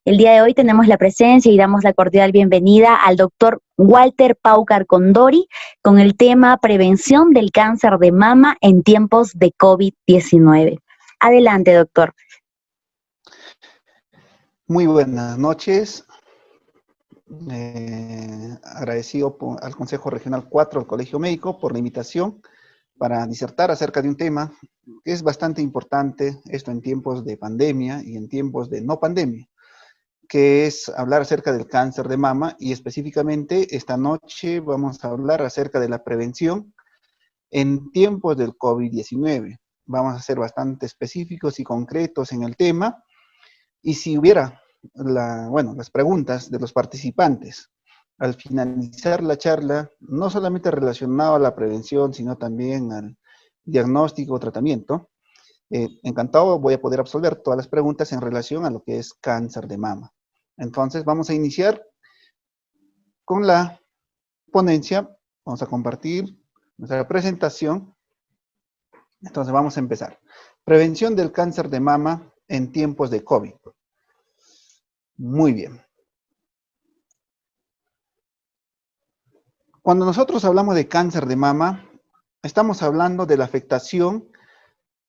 El día de hoy tenemos la presencia y damos la cordial bienvenida al doctor Walter Paucar Condori con el tema prevención del cáncer de mama en tiempos de COVID-19. Adelante, doctor. Muy buenas noches. Agradecido al Consejo Regional 4 del Colegio Médico por la invitación para disertar acerca de un tema que es bastante importante, esto en tiempos de pandemia y en tiempos de no pandemia, que es hablar acerca del cáncer de mama, y específicamente esta noche vamos a hablar acerca de la prevención en tiempos del COVID-19. Vamos a ser bastante específicos y concretos en el tema, y si hubiera las preguntas de los participantes al finalizar la charla, no solamente relacionado a la prevención, sino también al diagnóstico o tratamiento, encantado voy a poder absolver todas las preguntas en relación a lo que es cáncer de mama. Entonces vamos a iniciar con la ponencia. Vamos a compartir nuestra presentación. Entonces vamos a empezar. Prevención del cáncer de mama en tiempos de COVID. Muy bien. Cuando nosotros hablamos de cáncer de mama, estamos hablando de la afectación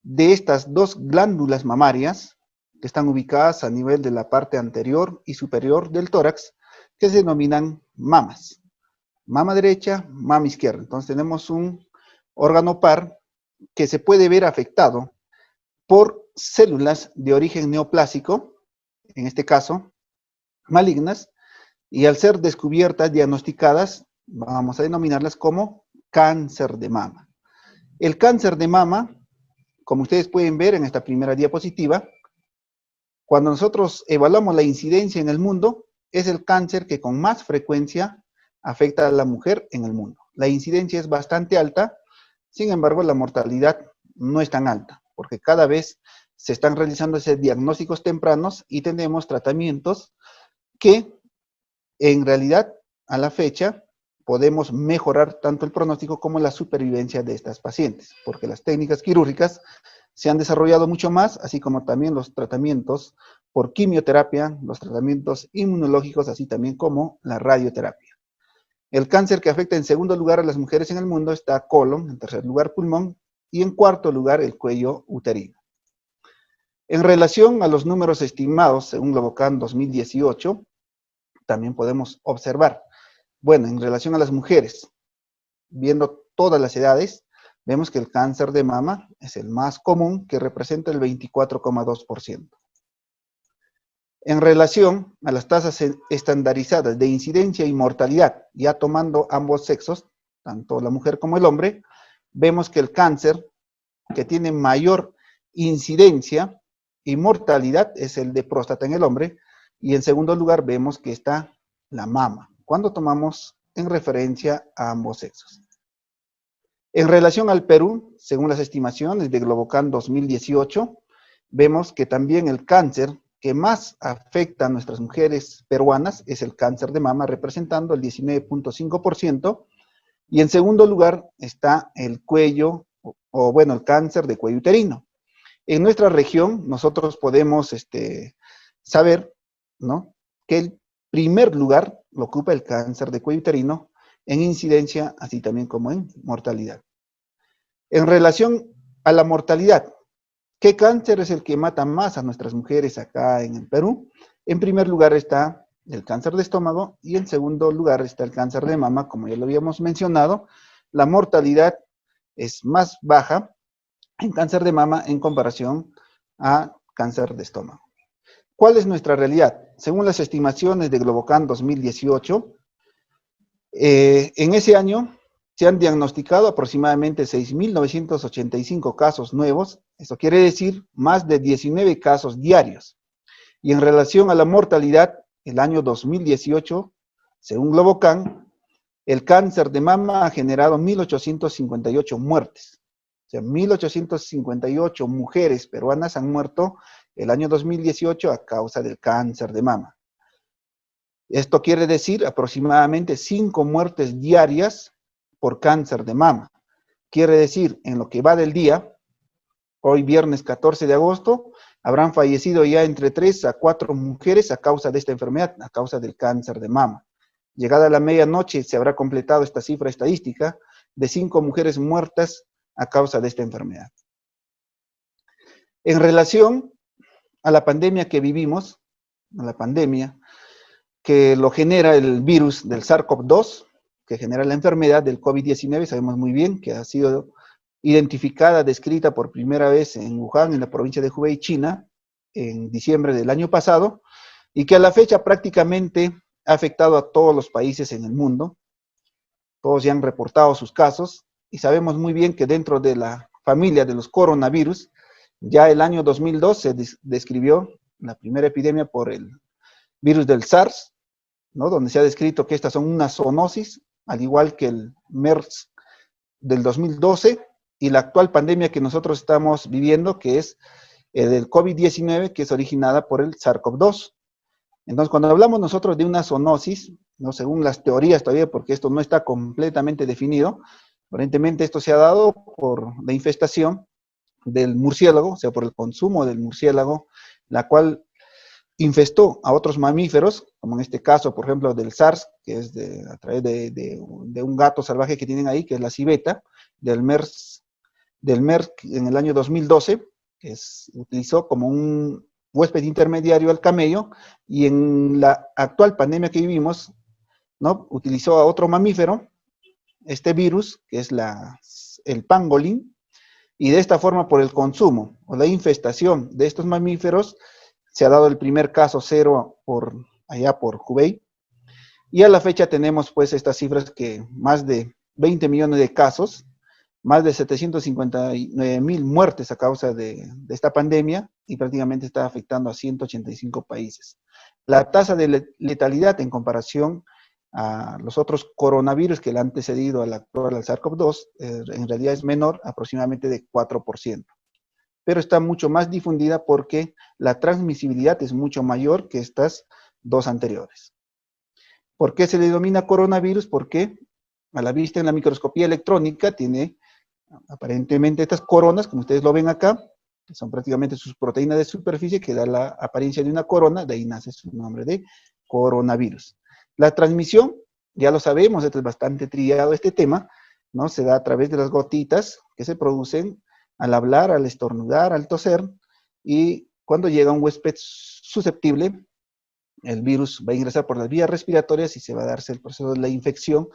de estas dos glándulas mamarias que están ubicadas a nivel de la parte anterior y superior del tórax, que se denominan mamas. Mama derecha, mama izquierda. Entonces tenemos un órgano par que se puede ver afectado por células de origen neoplásico, en este caso, malignas, y al ser descubiertas, diagnosticadas, vamos a denominarlas como cáncer de mama. El cáncer de mama, como ustedes pueden ver en esta primera diapositiva, cuando nosotros evaluamos la incidencia en el mundo, es el cáncer que con más frecuencia afecta a la mujer en el mundo. La incidencia es bastante alta, sin embargo, la mortalidad no es tan alta, porque cada vez se están realizando esos diagnósticos tempranos y tenemos tratamientos que en realidad a la fecha podemos mejorar tanto el pronóstico como la supervivencia de estas pacientes, porque las técnicas quirúrgicas se han desarrollado mucho más, así como también los tratamientos por quimioterapia, los tratamientos inmunológicos, así también como la radioterapia. El cáncer que afecta en segundo lugar a las mujeres en el mundo está colon, en tercer lugar pulmón y en cuarto lugar el cuello uterino. En relación a los números estimados según Globocan 2018, también podemos observar, bueno, en relación a las mujeres, viendo todas las edades, vemos que el cáncer de mama es el más común, que representa el 24,2%. En relación a las tasas estandarizadas de incidencia y mortalidad, ya tomando ambos sexos, tanto la mujer como el hombre, vemos que el cáncer que tiene mayor incidencia y mortalidad es el de próstata en el hombre, y en segundo lugar vemos que está la mama, cuando tomamos en referencia a ambos sexos. En relación al Perú, según las estimaciones de Globocan 2018, vemos que también el cáncer que más afecta a nuestras mujeres peruanas es el cáncer de mama, representando el 19,5%, y en segundo lugar está el cuello, el cáncer de cuello uterino. En nuestra región, nosotros podemos saber, ¿no?, que el primer lugar lo ocupa el cáncer de cuello uterino en incidencia, así también como en mortalidad. En relación a la mortalidad, ¿qué cáncer es el que mata más a nuestras mujeres acá en el Perú? En primer lugar está el cáncer de estómago y en segundo lugar está el cáncer de mama, como ya lo habíamos mencionado. La mortalidad es más baja en cáncer de mama en comparación a cáncer de estómago. ¿Cuál es nuestra realidad? Según las estimaciones de Globocan 2018, en ese año se han diagnosticado aproximadamente 6.985 casos nuevos. Eso quiere decir más de 19 casos diarios. Y en relación a la mortalidad, el año 2018, según Globocan, el cáncer de mama ha generado 1.858 muertes. O sea, 1.858 mujeres peruanas han muerto el año 2018 a causa del cáncer de mama. Esto quiere decir aproximadamente 5 muertes diarias por cáncer de mama. Quiere decir, en lo que va del día, hoy viernes 14 de agosto, habrán fallecido ya entre 3 a 4 mujeres a causa de esta enfermedad, a causa del cáncer de mama. Llegada la medianoche se habrá completado esta cifra estadística de 5 mujeres muertas a causa de esta enfermedad. En relación a la pandemia que vivimos, a la pandemia que lo genera el virus del SARS-CoV-2, que genera la enfermedad del COVID-19, sabemos muy bien que ha sido identificada, descrita por primera vez en Wuhan, en la provincia de Hubei, China, en diciembre del año pasado, y que a la fecha prácticamente ha afectado a todos los países en el mundo. Todos ya han reportado sus casos, y sabemos muy bien que dentro de la familia de los coronavirus, ya el año 2002 se describió la primera epidemia por el virus del SARS, ¿no? Donde se ha descrito que estas son una zoonosis, al igual que el MERS del 2012, y la actual pandemia que nosotros estamos viviendo, que es del COVID-19, que es originada por el SARS-CoV-2. Entonces, cuando hablamos nosotros de una zoonosis, ¿no? Según las teorías todavía, porque esto no está completamente definido, aparentemente esto se ha dado por la infestación del murciélago, o sea, por el consumo del murciélago, la cual infestó a otros mamíferos, como en este caso, por ejemplo, del SARS, que es a través de un gato salvaje que tienen ahí, que es la civeta, del MERS en el año 2012, que utilizó como un huésped intermediario al camello, y en la actual pandemia que vivimos, ¿no? Utilizó a otro mamífero, este virus, que es el pangolín, y de esta forma, por el consumo o la infestación de estos mamíferos, se ha dado el primer caso cero allá por Hubei, y a la fecha tenemos pues estas cifras que más de 20 millones de casos, más de 759,000 muertes a causa de esta pandemia, y prácticamente está afectando a 185 países. La tasa de letalidad en comparación a los otros coronavirus que le han antecedido al actual, al SARS-CoV-2, en realidad es menor, aproximadamente de 4%. Pero está mucho más difundida porque la transmisibilidad es mucho mayor que estas dos anteriores. ¿Por qué se le denomina coronavirus? Porque a la vista en la microscopía electrónica tiene aparentemente estas coronas, como ustedes lo ven acá, que son prácticamente sus proteínas de superficie, que da la apariencia de una corona, de ahí nace su nombre de coronavirus. La transmisión, ya lo sabemos, esto es bastante trillado este tema, ¿no? Se da a través de las gotitas que se producen al hablar, al estornudar, al toser, y cuando llega un huésped susceptible, el virus va a ingresar por las vías respiratorias y se va a darse el proceso de la infección,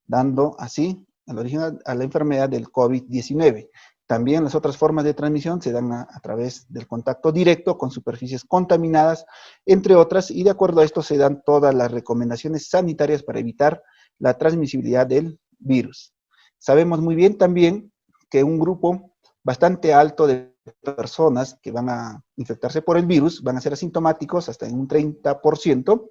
dando así el origen a la enfermedad del COVID-19. También las otras formas de transmisión se dan a través del contacto directo con superficies contaminadas, entre otras, y de acuerdo a esto se dan todas las recomendaciones sanitarias para evitar la transmisibilidad del virus. Sabemos muy bien también que un grupo bastante alto de personas que van a infectarse por el virus van a ser asintomáticos hasta en un 30%.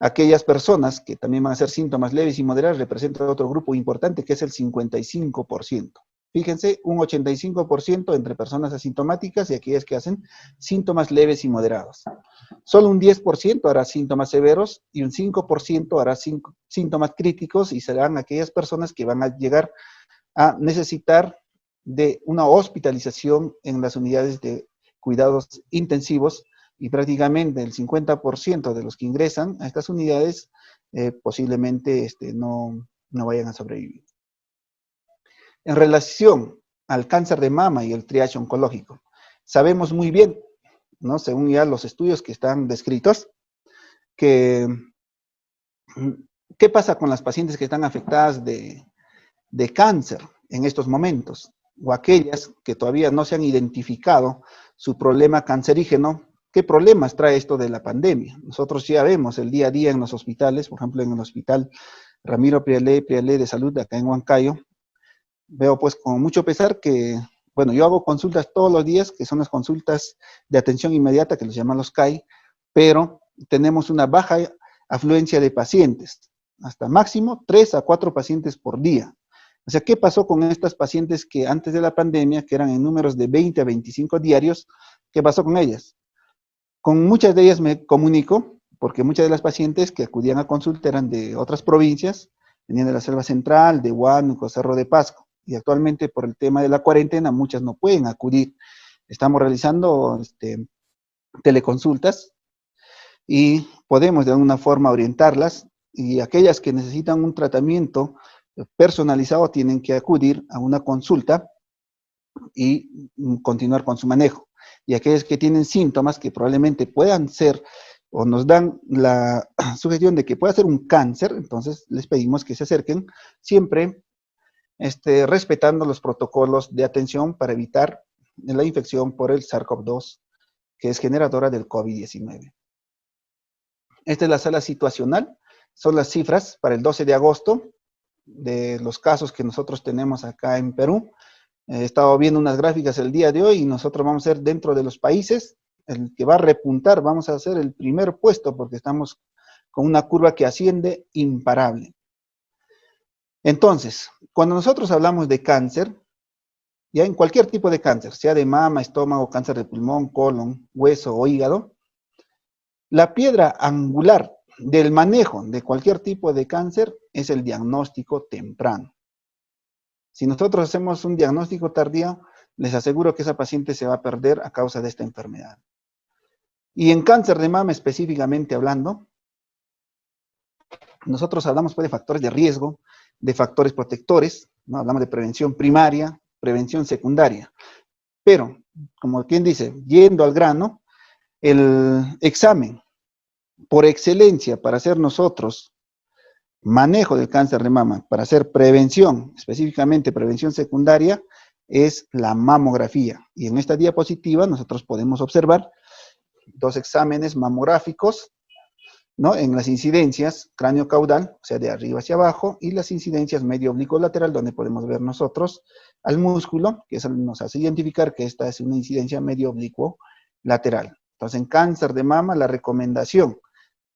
Aquellas personas que también van a ser síntomas leves y moderados representan otro grupo importante que es el 55%. Fíjense, un 85% entre personas asintomáticas y aquellas que hacen síntomas leves y moderados. Solo un 10% hará síntomas severos y un 5% hará síntomas críticos, y serán aquellas personas que van a llegar a necesitar de una hospitalización en las unidades de cuidados intensivos, y prácticamente el 50% de los que ingresan a estas unidades posiblemente no vayan a sobrevivir. En relación al cáncer de mama y el triaje oncológico, sabemos muy bien, ¿no? Según ya los estudios que están descritos, que ¿qué pasa con las pacientes que están afectadas de cáncer en estos momentos? O aquellas que todavía no se han identificado su problema cancerígeno. ¿Qué problemas trae esto de la pandemia? Nosotros ya vemos el día a día en los hospitales, por ejemplo en el hospital Ramiro Prialé de Salud acá en Huancayo, veo pues con mucho pesar que, bueno, yo hago consultas todos los días, que son las consultas de atención inmediata, que los llaman los CAI, pero tenemos una baja afluencia de pacientes, hasta máximo 3 a 4 pacientes por día. O sea, ¿qué pasó con estas pacientes que antes de la pandemia, que eran en números de 20 a 25 diarios? ¿Qué pasó con ellas? Con muchas de ellas me comunico, porque muchas de las pacientes que acudían a consulta eran de otras provincias, venían de la Selva Central, de Huánuco, Cerro de Pasco. y actualmente por el tema de la cuarentena muchas no pueden acudir. Estamos realizando teleconsultas y podemos de alguna forma orientarlas, y aquellas que necesitan un tratamiento personalizado tienen que acudir a una consulta y continuar con su manejo. Y aquellos que tienen síntomas que probablemente puedan ser o nos dan la sugestión de que pueda ser un cáncer, entonces les pedimos que se acerquen siempre respetando los protocolos de atención para evitar la infección por el SARS-CoV-2, que es generadora del COVID-19. Esta es la sala situacional, son las cifras para el 12 de agosto de los casos que nosotros tenemos acá en Perú. He estado viendo unas gráficas el día de hoy y nosotros vamos a ser dentro de los países, el que va a repuntar, vamos a hacer el primer puesto porque estamos con una curva que asciende imparable. Entonces, cuando nosotros hablamos de cáncer, ya en cualquier tipo de cáncer, sea de mama, estómago, cáncer de pulmón, colon, hueso o hígado, la piedra angular del manejo de cualquier tipo de cáncer es el diagnóstico temprano. Si nosotros hacemos un diagnóstico tardío, les aseguro que esa paciente se va a perder a causa de esta enfermedad. Y en cáncer de mama específicamente hablando, nosotros hablamos pues, de factores de riesgo, de factores protectores, ¿no? Hablamos de prevención primaria, prevención secundaria. Pero, como quien dice, yendo al grano, el examen por excelencia para hacer nosotros manejo del cáncer de mama, para hacer prevención, específicamente prevención secundaria, es la mamografía. Y en esta diapositiva nosotros podemos observar dos exámenes mamográficos, ¿no? En las incidencias cráneo-caudal, o sea, de arriba hacia abajo, y las incidencias medio oblicuo lateral, donde podemos ver nosotros al músculo, que eso nos hace identificar que esta es una incidencia medio oblicuo lateral. Entonces, en cáncer de mama, la recomendación,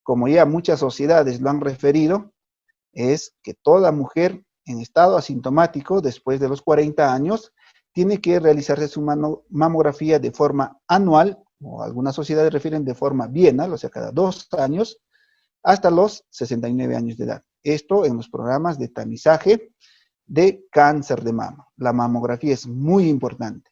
como ya muchas sociedades lo han referido, es que toda mujer en estado asintomático después de los 40 años tiene que realizarse su mamografía de forma anual, o algunas sociedades refieren de forma bienal, o sea, cada 2 años, hasta los 69 años de edad. Esto en los programas de tamizaje de cáncer de mama. La mamografía es muy importante.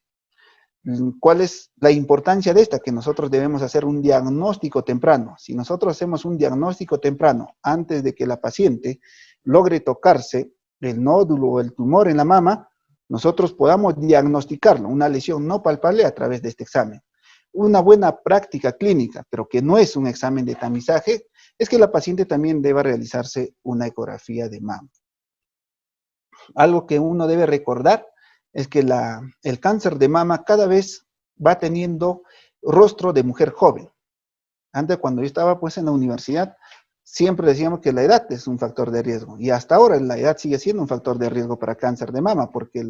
¿Cuál es la importancia de esta? Que nosotros debemos hacer un diagnóstico temprano. Si nosotros hacemos un diagnóstico temprano antes de que la paciente logre tocarse el nódulo o el tumor en la mama, nosotros podamos diagnosticarlo, una lesión no palpable a través de este examen. Una buena práctica clínica, pero que no es un examen de tamizaje, es que la paciente también deba realizarse una ecografía de mama. Algo que uno debe recordar es que el cáncer de mama cada vez va teniendo rostro de mujer joven. Antes, cuando yo estaba pues en la universidad, siempre decíamos que la edad es un factor de riesgo, y hasta ahora la edad sigue siendo un factor de riesgo para cáncer de mama, porque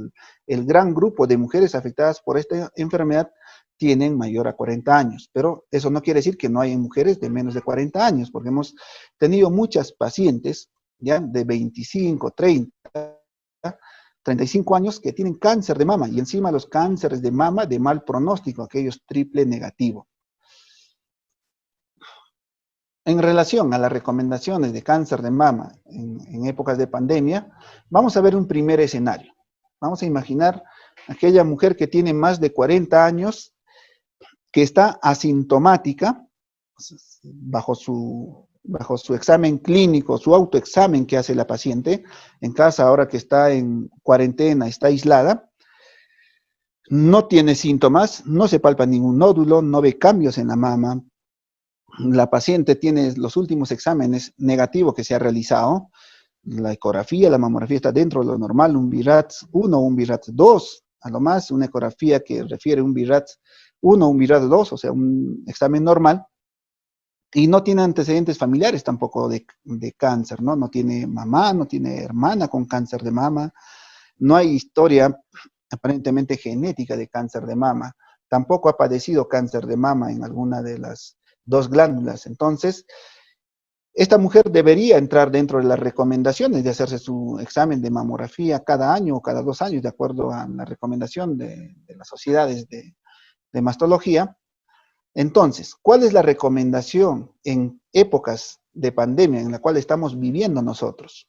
el gran grupo de mujeres afectadas por esta enfermedad tienen mayor a 40 años, pero eso no quiere decir que no hay mujeres de menos de 40 años, porque hemos tenido muchas pacientes ya de 25, 30, 35 años que tienen cáncer de mama, y encima los cánceres de mama de mal pronóstico, aquellos triple negativo. En relación a las recomendaciones de cáncer de mama en épocas de pandemia, vamos a ver un primer escenario. Vamos a imaginar aquella mujer que tiene más de 40 años, que está asintomática, bajo su examen clínico, su autoexamen que hace la paciente en casa, ahora que está en cuarentena, está aislada, no tiene síntomas, no se palpa ningún nódulo, no ve cambios en la mama. La paciente tiene los últimos exámenes negativos que se ha realizado, la ecografía, la mamografía está dentro de lo normal, un BI-RADS 1, un BI-RADS 2, a lo más una ecografía que refiere un BI-RADS 1, un BI-RADS 2, o sea, un examen normal, y no tiene antecedentes familiares tampoco de cáncer, ¿no? No tiene mamá, no tiene hermana con cáncer de mama, no hay historia aparentemente genética de cáncer de mama, tampoco ha padecido cáncer de mama en alguna de las dos glándulas. Entonces, esta mujer debería entrar dentro de las recomendaciones de hacerse su examen de mamografía cada año o cada 2 años, de acuerdo a la recomendación de las sociedades de mastología. Entonces, ¿cuál es la recomendación en épocas de pandemia en la cual estamos viviendo nosotros?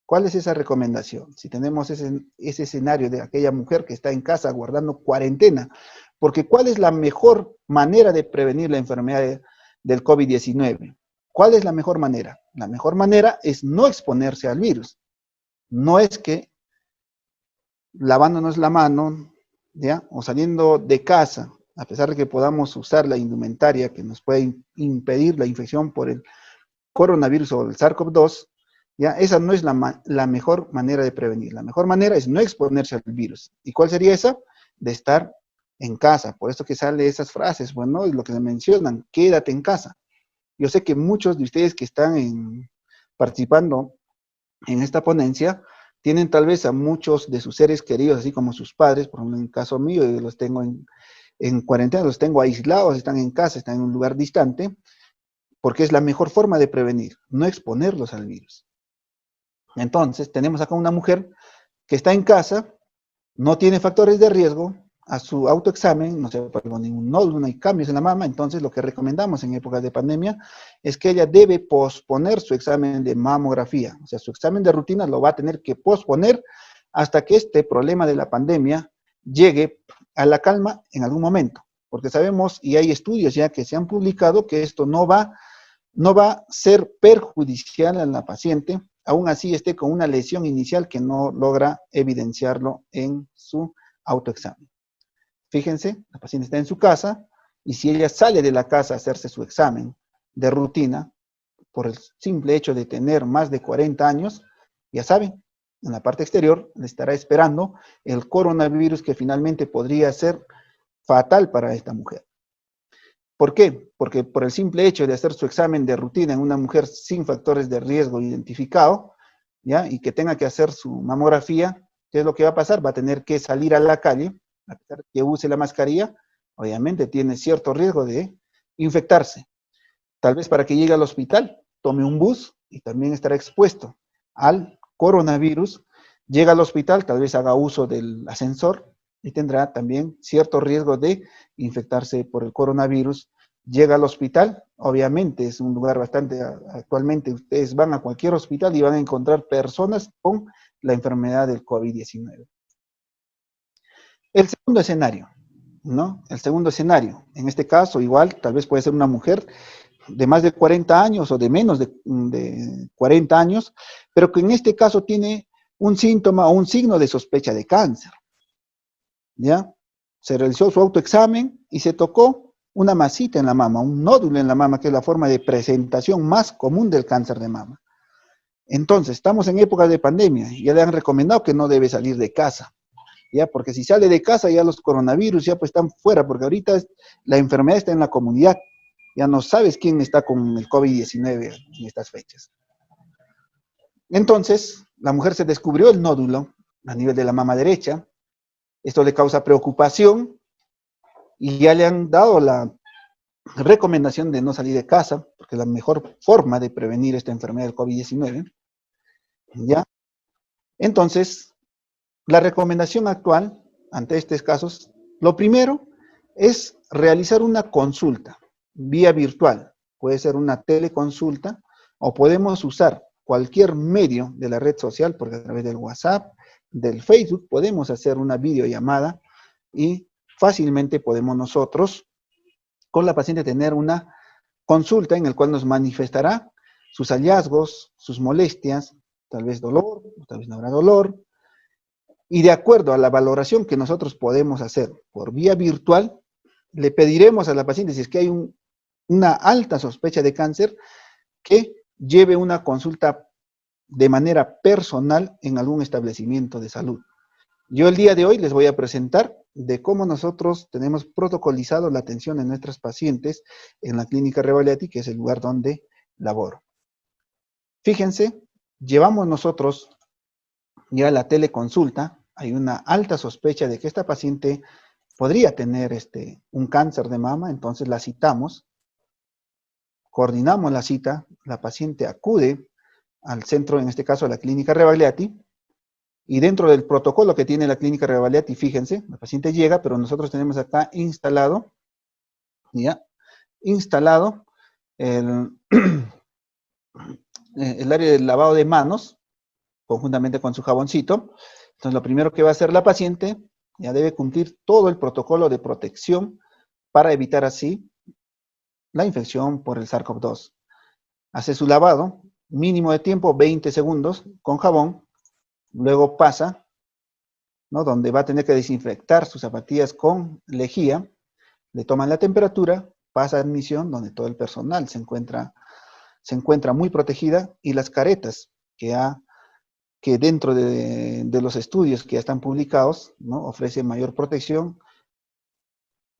¿Cuál es esa recomendación? Si tenemos ese escenario de aquella mujer que está en casa guardando cuarentena, porque ¿cuál es la mejor manera de prevenir la enfermedad del COVID-19? ¿Cuál es la mejor manera? La mejor manera es no exponerse al virus. No es que lavándonos la mano, ¿ya? O saliendo de casa, a pesar de que podamos usar la indumentaria que nos puede impedir la infección por el coronavirus o el SARS-CoV-2, ¿ya? Esa no es la mejor manera de prevenir. La mejor manera es no exponerse al virus. ¿Y cuál sería esa? De estar en casa. Por eso que salen esas frases, bueno, es lo que se mencionan, quédate en casa. Yo sé que muchos de ustedes que están participando en esta ponencia tienen tal vez a muchos de sus seres queridos, así como sus padres, por ejemplo, en el caso mío, yo los tengo en cuarentena, los tengo aislados, están en casa, están en un lugar distante, porque es la mejor forma de prevenir, no exponerlos al virus. Entonces, tenemos acá una mujer que está en casa, no tiene factores de riesgo, a su autoexamen, no se observó ningún nódulo, no hay cambios en la mama, entonces lo que recomendamos en épocas de pandemia es que ella debe posponer su examen de mamografía, o sea, su examen de rutina lo va a tener que posponer hasta que este problema de la pandemia llegue a la calma en algún momento, porque sabemos y hay estudios ya que se han publicado que esto no va a ser perjudicial a la paciente, aún así esté con una lesión inicial que no logra evidenciarlo en su autoexamen. Fíjense, la paciente está en su casa y si ella sale de la casa a hacerse su examen de rutina, por el simple hecho de tener más de 40 años, ya saben, en la parte exterior le estará esperando el coronavirus que finalmente podría ser fatal para esta mujer. ¿Por qué? Porque por el simple hecho de hacer su examen de rutina en una mujer sin factores de riesgo identificado, ¿ya? Y que tenga que hacer su mamografía, ¿qué es lo que va a pasar? Va a tener que salir a la calle, a pesar de que use la mascarilla, obviamente tiene cierto riesgo de infectarse. Tal vez para que llegue al hospital, tome un bus y también estará expuesto al coronavirus. Llega al hospital, tal vez haga uso del ascensor y tendrá también cierto riesgo de infectarse por el coronavirus. Llega al hospital, obviamente es un lugar bastante, actualmente ustedes van a cualquier hospital y van a encontrar personas con la enfermedad del COVID-19. El segundo escenario, ¿no? El segundo escenario, en este caso igual, tal vez puede ser una mujer de más de 40 años o de menos de 40 años, pero que en este caso tiene un síntoma o un signo de sospecha de cáncer, ¿ya? Se realizó su autoexamen y se tocó una masita en la mama, un nódulo en la mama, que es la forma de presentación más común del cáncer de mama. Entonces, estamos en época de pandemia, ya le han recomendado que no debe salir de casa, ¿ya? Porque si sale de casa, ya los coronavirus ya pues están fuera, porque ahorita la enfermedad está en la comunidad, ya no sabes quién está con el COVID-19 en estas fechas. Entonces, la mujer se descubrió el nódulo a nivel de la mama derecha, esto le causa preocupación y ya le han dado la recomendación de no salir de casa, porque es la mejor forma de prevenir esta enfermedad del COVID-19, ¿ya? Entonces, la recomendación actual ante estos casos, lo primero es realizar una consulta vía virtual. Puede ser una teleconsulta o podemos usar cualquier medio de la red social, porque a través del WhatsApp, del Facebook, podemos hacer una videollamada y fácilmente podemos nosotros con la paciente tener una consulta en la cual nos manifestará sus hallazgos, sus molestias, tal vez dolor, tal vez no habrá dolor, y de acuerdo a la valoración que nosotros podemos hacer por vía virtual, le pediremos a la paciente, si es que hay una alta sospecha de cáncer, que lleve una consulta de manera personal en algún establecimiento de salud. Yo el día de hoy les voy a presentar de cómo nosotros tenemos protocolizado la atención de nuestros pacientes en la Clínica Revalidati, que es el lugar donde laboro. Fíjense, llevamos nosotros ya la teleconsulta, hay una alta sospecha de que esta paciente podría tener un cáncer de mama, entonces la citamos, coordinamos la cita, la paciente acude al centro, en este caso a la Clínica Revalidati, y dentro del protocolo que tiene la Clínica Revalidati, fíjense, la paciente llega, pero nosotros tenemos acá instalado, ¿ya? Instalado el área del lavado de manos, conjuntamente con su jaboncito. Entonces, lo primero que va a hacer la paciente, ya debe cumplir todo el protocolo de protección para evitar así la infección por el SARS-CoV-2. Hace su lavado, mínimo de tiempo 20 segundos con jabón, luego pasa, ¿no?, donde va a tener que desinfectar sus zapatillas con lejía, le toman la temperatura, pasa a admisión, donde todo el personal se encuentra muy protegida, y las caretas que dentro de los estudios que ya están publicados, ¿no?, ofrecen mayor protección.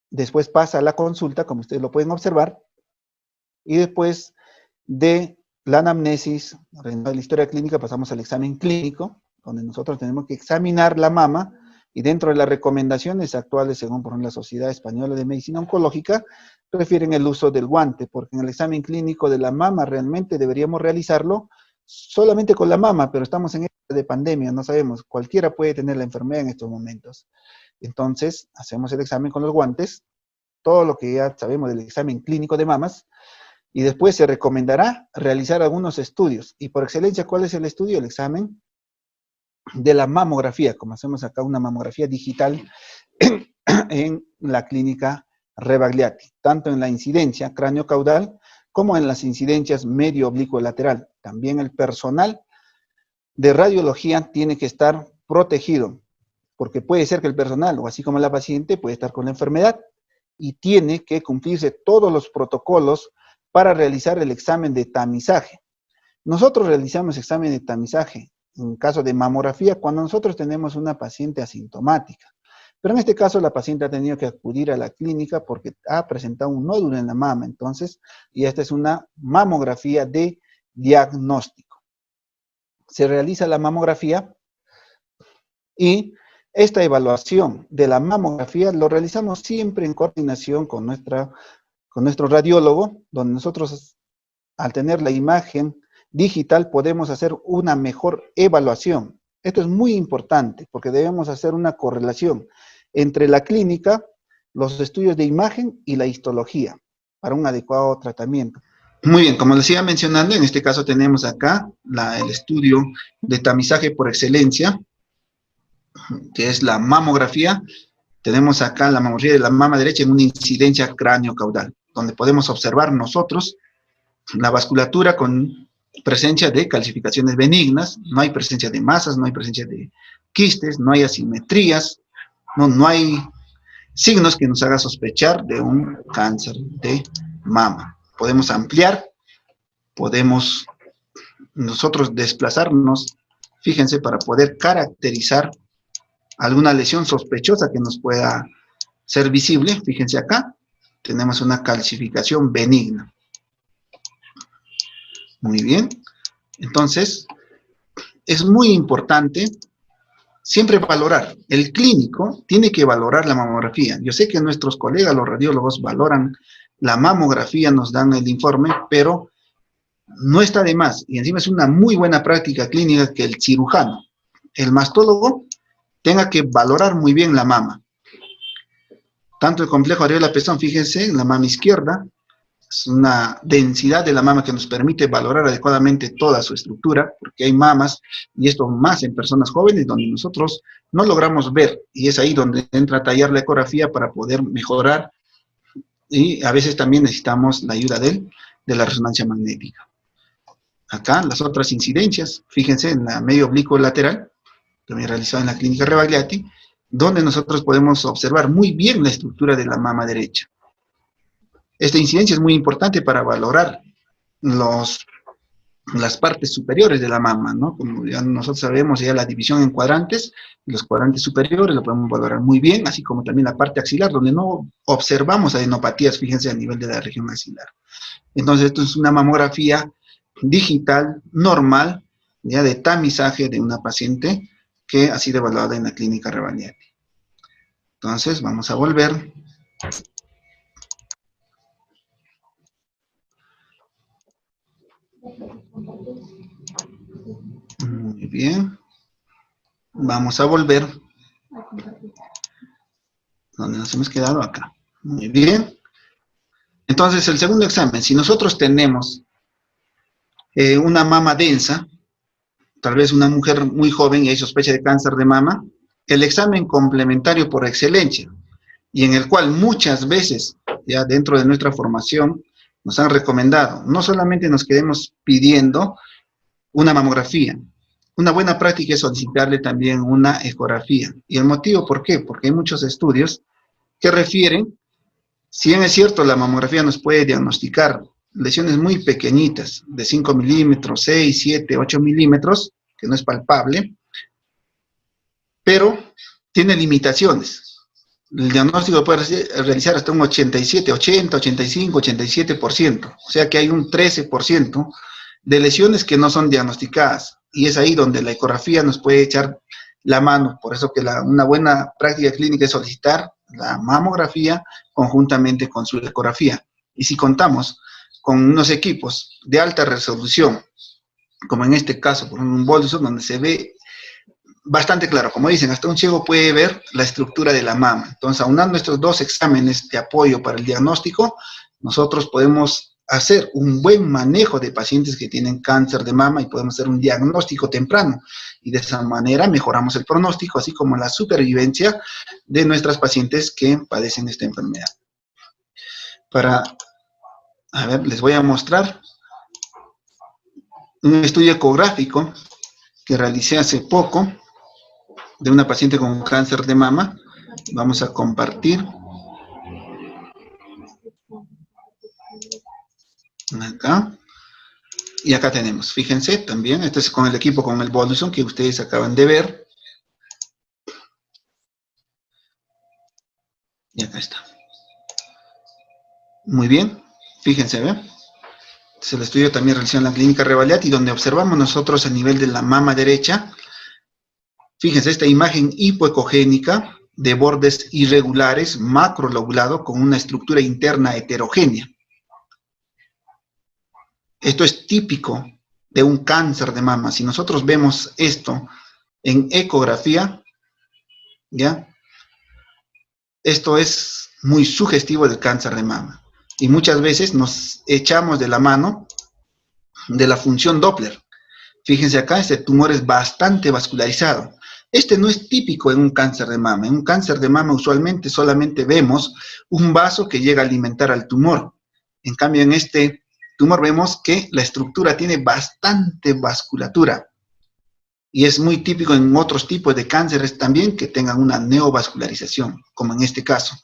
Después pasa a la consulta, como ustedes lo pueden observar, y después de la anamnesis, de la historia clínica, pasamos al examen clínico, donde nosotros tenemos que examinar la mama, y dentro de las recomendaciones actuales, según por ejemplo la Sociedad Española de Medicina Oncológica, prefieren el uso del guante, porque en el examen clínico de la mama realmente deberíamos realizarlo solamente con la mama, pero estamos en época de pandemia, no sabemos, cualquiera puede tener la enfermedad en estos momentos. Entonces, hacemos el examen con los guantes, todo lo que ya sabemos del examen clínico de mamas, y después se recomendará realizar algunos estudios. Y por excelencia, ¿cuál es el estudio? El examen de la mamografía, como hacemos acá una mamografía digital en la clínica Rebagliati, tanto en la incidencia cráneo-caudal como en las incidencias medio-oblicuo lateral. También el personal de radiología tiene que estar protegido, porque puede ser que el personal, o así como la paciente, puede estar con la enfermedad, y tiene que cumplirse todos los protocolos para realizar el examen de tamizaje. Nosotros realizamos examen de tamizaje en caso de mamografía cuando nosotros tenemos una paciente asintomática. Pero en este caso la paciente ha tenido que acudir a la clínica porque ha presentado un nódulo en la mama, entonces, y esta es una mamografía de diagnóstico. Se realiza la mamografía y esta evaluación de la mamografía lo realizamos siempre en coordinación con nuestro radiólogo, donde nosotros, al tener la imagen digital, podemos hacer una mejor evaluación. Esto es muy importante porque debemos hacer una correlación entre la clínica, los estudios de imagen y la histología para un adecuado tratamiento. Muy bien, como les iba mencionando, en este caso tenemos acá el estudio de tamizaje por excelencia, que es la mamografía. Tenemos acá la mamografía de la mama derecha en una incidencia cráneo-caudal, donde podemos observar nosotros la vasculatura con presencia de calcificaciones benignas, no hay presencia de masas, no hay presencia de quistes, no hay asimetrías, no hay signos que nos haga sospechar de un cáncer de mama. Podemos ampliar, podemos nosotros desplazarnos, fíjense, para poder caracterizar alguna lesión sospechosa que nos pueda ser visible. Fíjense acá, tenemos una calcificación benigna. Muy bien. Entonces, es muy importante siempre valorar. El clínico tiene que valorar la mamografía. Yo sé que nuestros colegas, los radiólogos, valoran la mamografía, nos dan el informe, pero no está de más. Y encima es una muy buena práctica clínica que el cirujano, el mastólogo, tenga que valorar muy bien la mama. Tanto el complejo areola-pezón, fíjense, en la mama izquierda, es una densidad de la mama que nos permite valorar adecuadamente toda su estructura, porque hay mamas, y esto más en personas jóvenes, donde nosotros no logramos ver, y es ahí donde entra a tallar la ecografía para poder mejorar, y a veces también necesitamos la ayuda de la resonancia magnética. Acá las otras incidencias, fíjense en la medio oblicuo lateral, también realizado en la clínica Rebagliati, donde nosotros podemos observar muy bien la estructura de la mama derecha. Esta incidencia es muy importante para valorar las partes superiores de la mama, ¿no? Como ya nosotros sabemos, ya la división en cuadrantes, los cuadrantes superiores lo podemos valorar muy bien, así como también la parte axilar, donde no observamos adenopatías, fíjense, a nivel de la región axilar. Entonces, esto es una mamografía digital, normal, ya de tamizaje de una paciente que ha sido evaluada en la clínica Rebagliati. Entonces, vamos a volver. Muy bien. Vamos a volver. ¿Dónde nos hemos quedado? Acá. Muy bien. Entonces, el segundo examen, si nosotros tenemos una mama densa, tal vez una mujer muy joven y hay sospecha de cáncer de mama, el examen complementario por excelencia, y en el cual muchas veces, ya dentro de nuestra formación, nos han recomendado, no solamente nos quedemos pidiendo una mamografía, una buena práctica es solicitarle también una ecografía. ¿Y el motivo por qué? Porque hay muchos estudios que refieren, si bien es cierto, la mamografía nos puede diagnosticar lesiones muy pequeñitas, de 5 milímetros, 6, 7, 8 milímetros, que no es palpable, pero tiene limitaciones. El diagnóstico puede realizar hasta un 87, 80, 85, 87%. O sea que hay un 13% de lesiones que no son diagnosticadas. Y es ahí donde la ecografía nos puede echar la mano. Por eso que una buena práctica clínica es solicitar la mamografía conjuntamente con su ecografía. Y si contamos con unos equipos de alta resolución, como en este caso, por un bolso donde se ve bastante claro, como dicen, hasta un ciego puede ver la estructura de la mama. Entonces, aunando estos dos exámenes de apoyo para el diagnóstico, nosotros podemos hacer un buen manejo de pacientes que tienen cáncer de mama y podemos hacer un diagnóstico temprano. Y de esa manera mejoramos el pronóstico, así como la supervivencia de nuestras pacientes que padecen esta enfermedad. Les voy a mostrar un estudio ecográfico que realicé hace poco de una paciente con cáncer de mama. Vamos a compartir. Acá. Y acá tenemos, fíjense también, este es con el equipo, con el Bolson que ustedes acaban de ver. Y acá está. Muy bien, fíjense, ¿ve? Es el estudio también realizado en la clínica Revalliati, donde observamos nosotros el nivel de la mama derecha. Fíjense, esta imagen hipoecogénica de bordes irregulares, macrolobulado, con una estructura interna heterogénea. Esto es típico de un cáncer de mama. Si nosotros vemos esto en ecografía, ¿ya? Esto es muy sugestivo del cáncer de mama. Y muchas veces nos echamos de la mano de la función Doppler. Fíjense acá, este tumor es bastante vascularizado. Este no es típico en un cáncer de mama. En un cáncer de mama usualmente solamente vemos un vaso que llega a alimentar al tumor. En cambio, en este tumor vemos que la estructura tiene bastante vasculatura. Y es muy típico en otros tipos de cánceres también que tengan una neovascularización, como en este caso.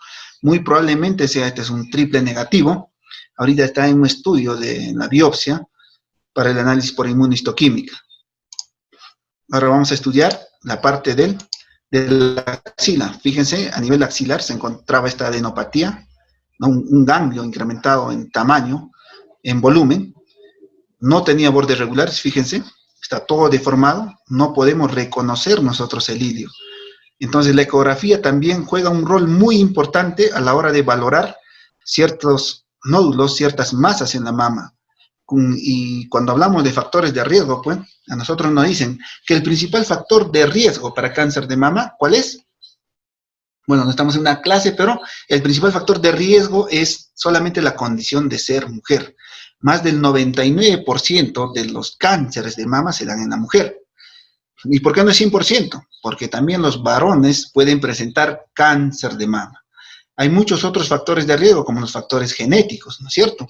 Muy probablemente este es un triple negativo. Ahorita está en un estudio de la biopsia para el análisis por inmunohistoquímica. Ahora vamos a estudiar la parte de la axila. Fíjense, a nivel axilar se encontraba esta adenopatía, ¿no? Un ganglio incrementado en tamaño, en volumen. No tenía bordes regulares, fíjense. Está todo deformado. No podemos reconocer nosotros el ilio. Entonces, la ecografía también juega un rol muy importante a la hora de valorar ciertos nódulos, ciertas masas en la mama. Y cuando hablamos de factores de riesgo, pues, a nosotros nos dicen que el principal factor de riesgo para cáncer de mama, ¿cuál es? Bueno, no estamos en una clase, pero el principal factor de riesgo es solamente la condición de ser mujer. Más del 99% de los cánceres de mama se dan en la mujer. ¿Y por qué no es 100%? Porque también los varones pueden presentar cáncer de mama. Hay muchos otros factores de riesgo, como los factores genéticos, ¿no es cierto?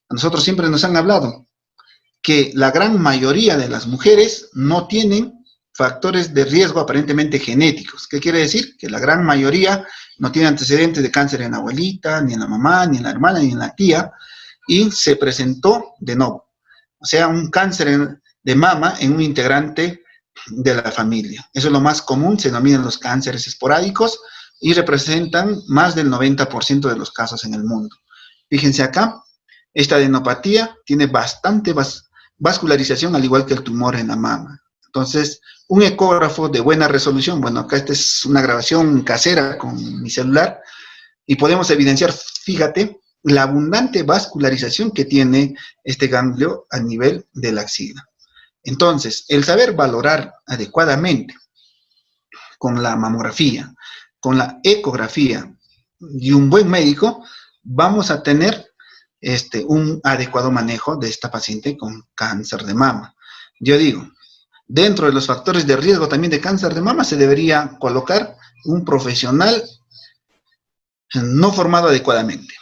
A nosotros siempre nos han hablado que la gran mayoría de las mujeres no tienen factores de riesgo aparentemente genéticos. ¿Qué quiere decir? Que la gran mayoría no tiene antecedentes de cáncer en la abuelita, ni en la mamá, ni en la hermana, ni en la tía, y se presentó de nuevo. O sea, un cáncer de mama en un integrante de la familia. Eso es lo más común, se denominan los cánceres esporádicos y representan más del 90% de los casos en el mundo. Fíjense acá, esta adenopatía tiene bastante vascularización, al igual que el tumor en la mama. Entonces, un ecógrafo de buena resolución, bueno, acá esta es una grabación casera con mi celular, y podemos evidenciar, fíjate, la abundante vascularización que tiene este ganglio a nivel de la axila. Entonces, el saber valorar adecuadamente con la mamografía, con la ecografía y un buen médico, vamos a tener un adecuado manejo de esta paciente con cáncer de mama. Yo digo, dentro de los factores de riesgo también de cáncer de mama se debería colocar un profesional no formado adecuadamente.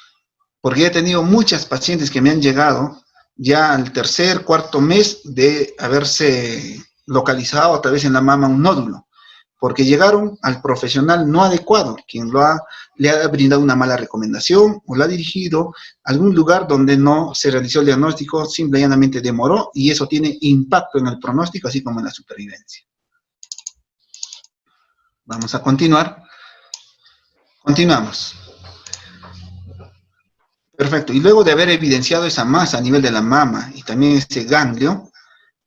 Porque he tenido muchas pacientes que me han llegado ya al tercer, cuarto mes de haberse localizado a través en la mama un nódulo, porque llegaron al profesional no adecuado, quien le ha brindado una mala recomendación o lo ha dirigido a algún lugar donde no se realizó el diagnóstico, simple y llanamente demoró, y eso tiene impacto en el pronóstico, así como en la supervivencia. Vamos a continuar. Continuamos. Perfecto. Y luego de haber evidenciado esa masa a nivel de la mama y también este ganglio,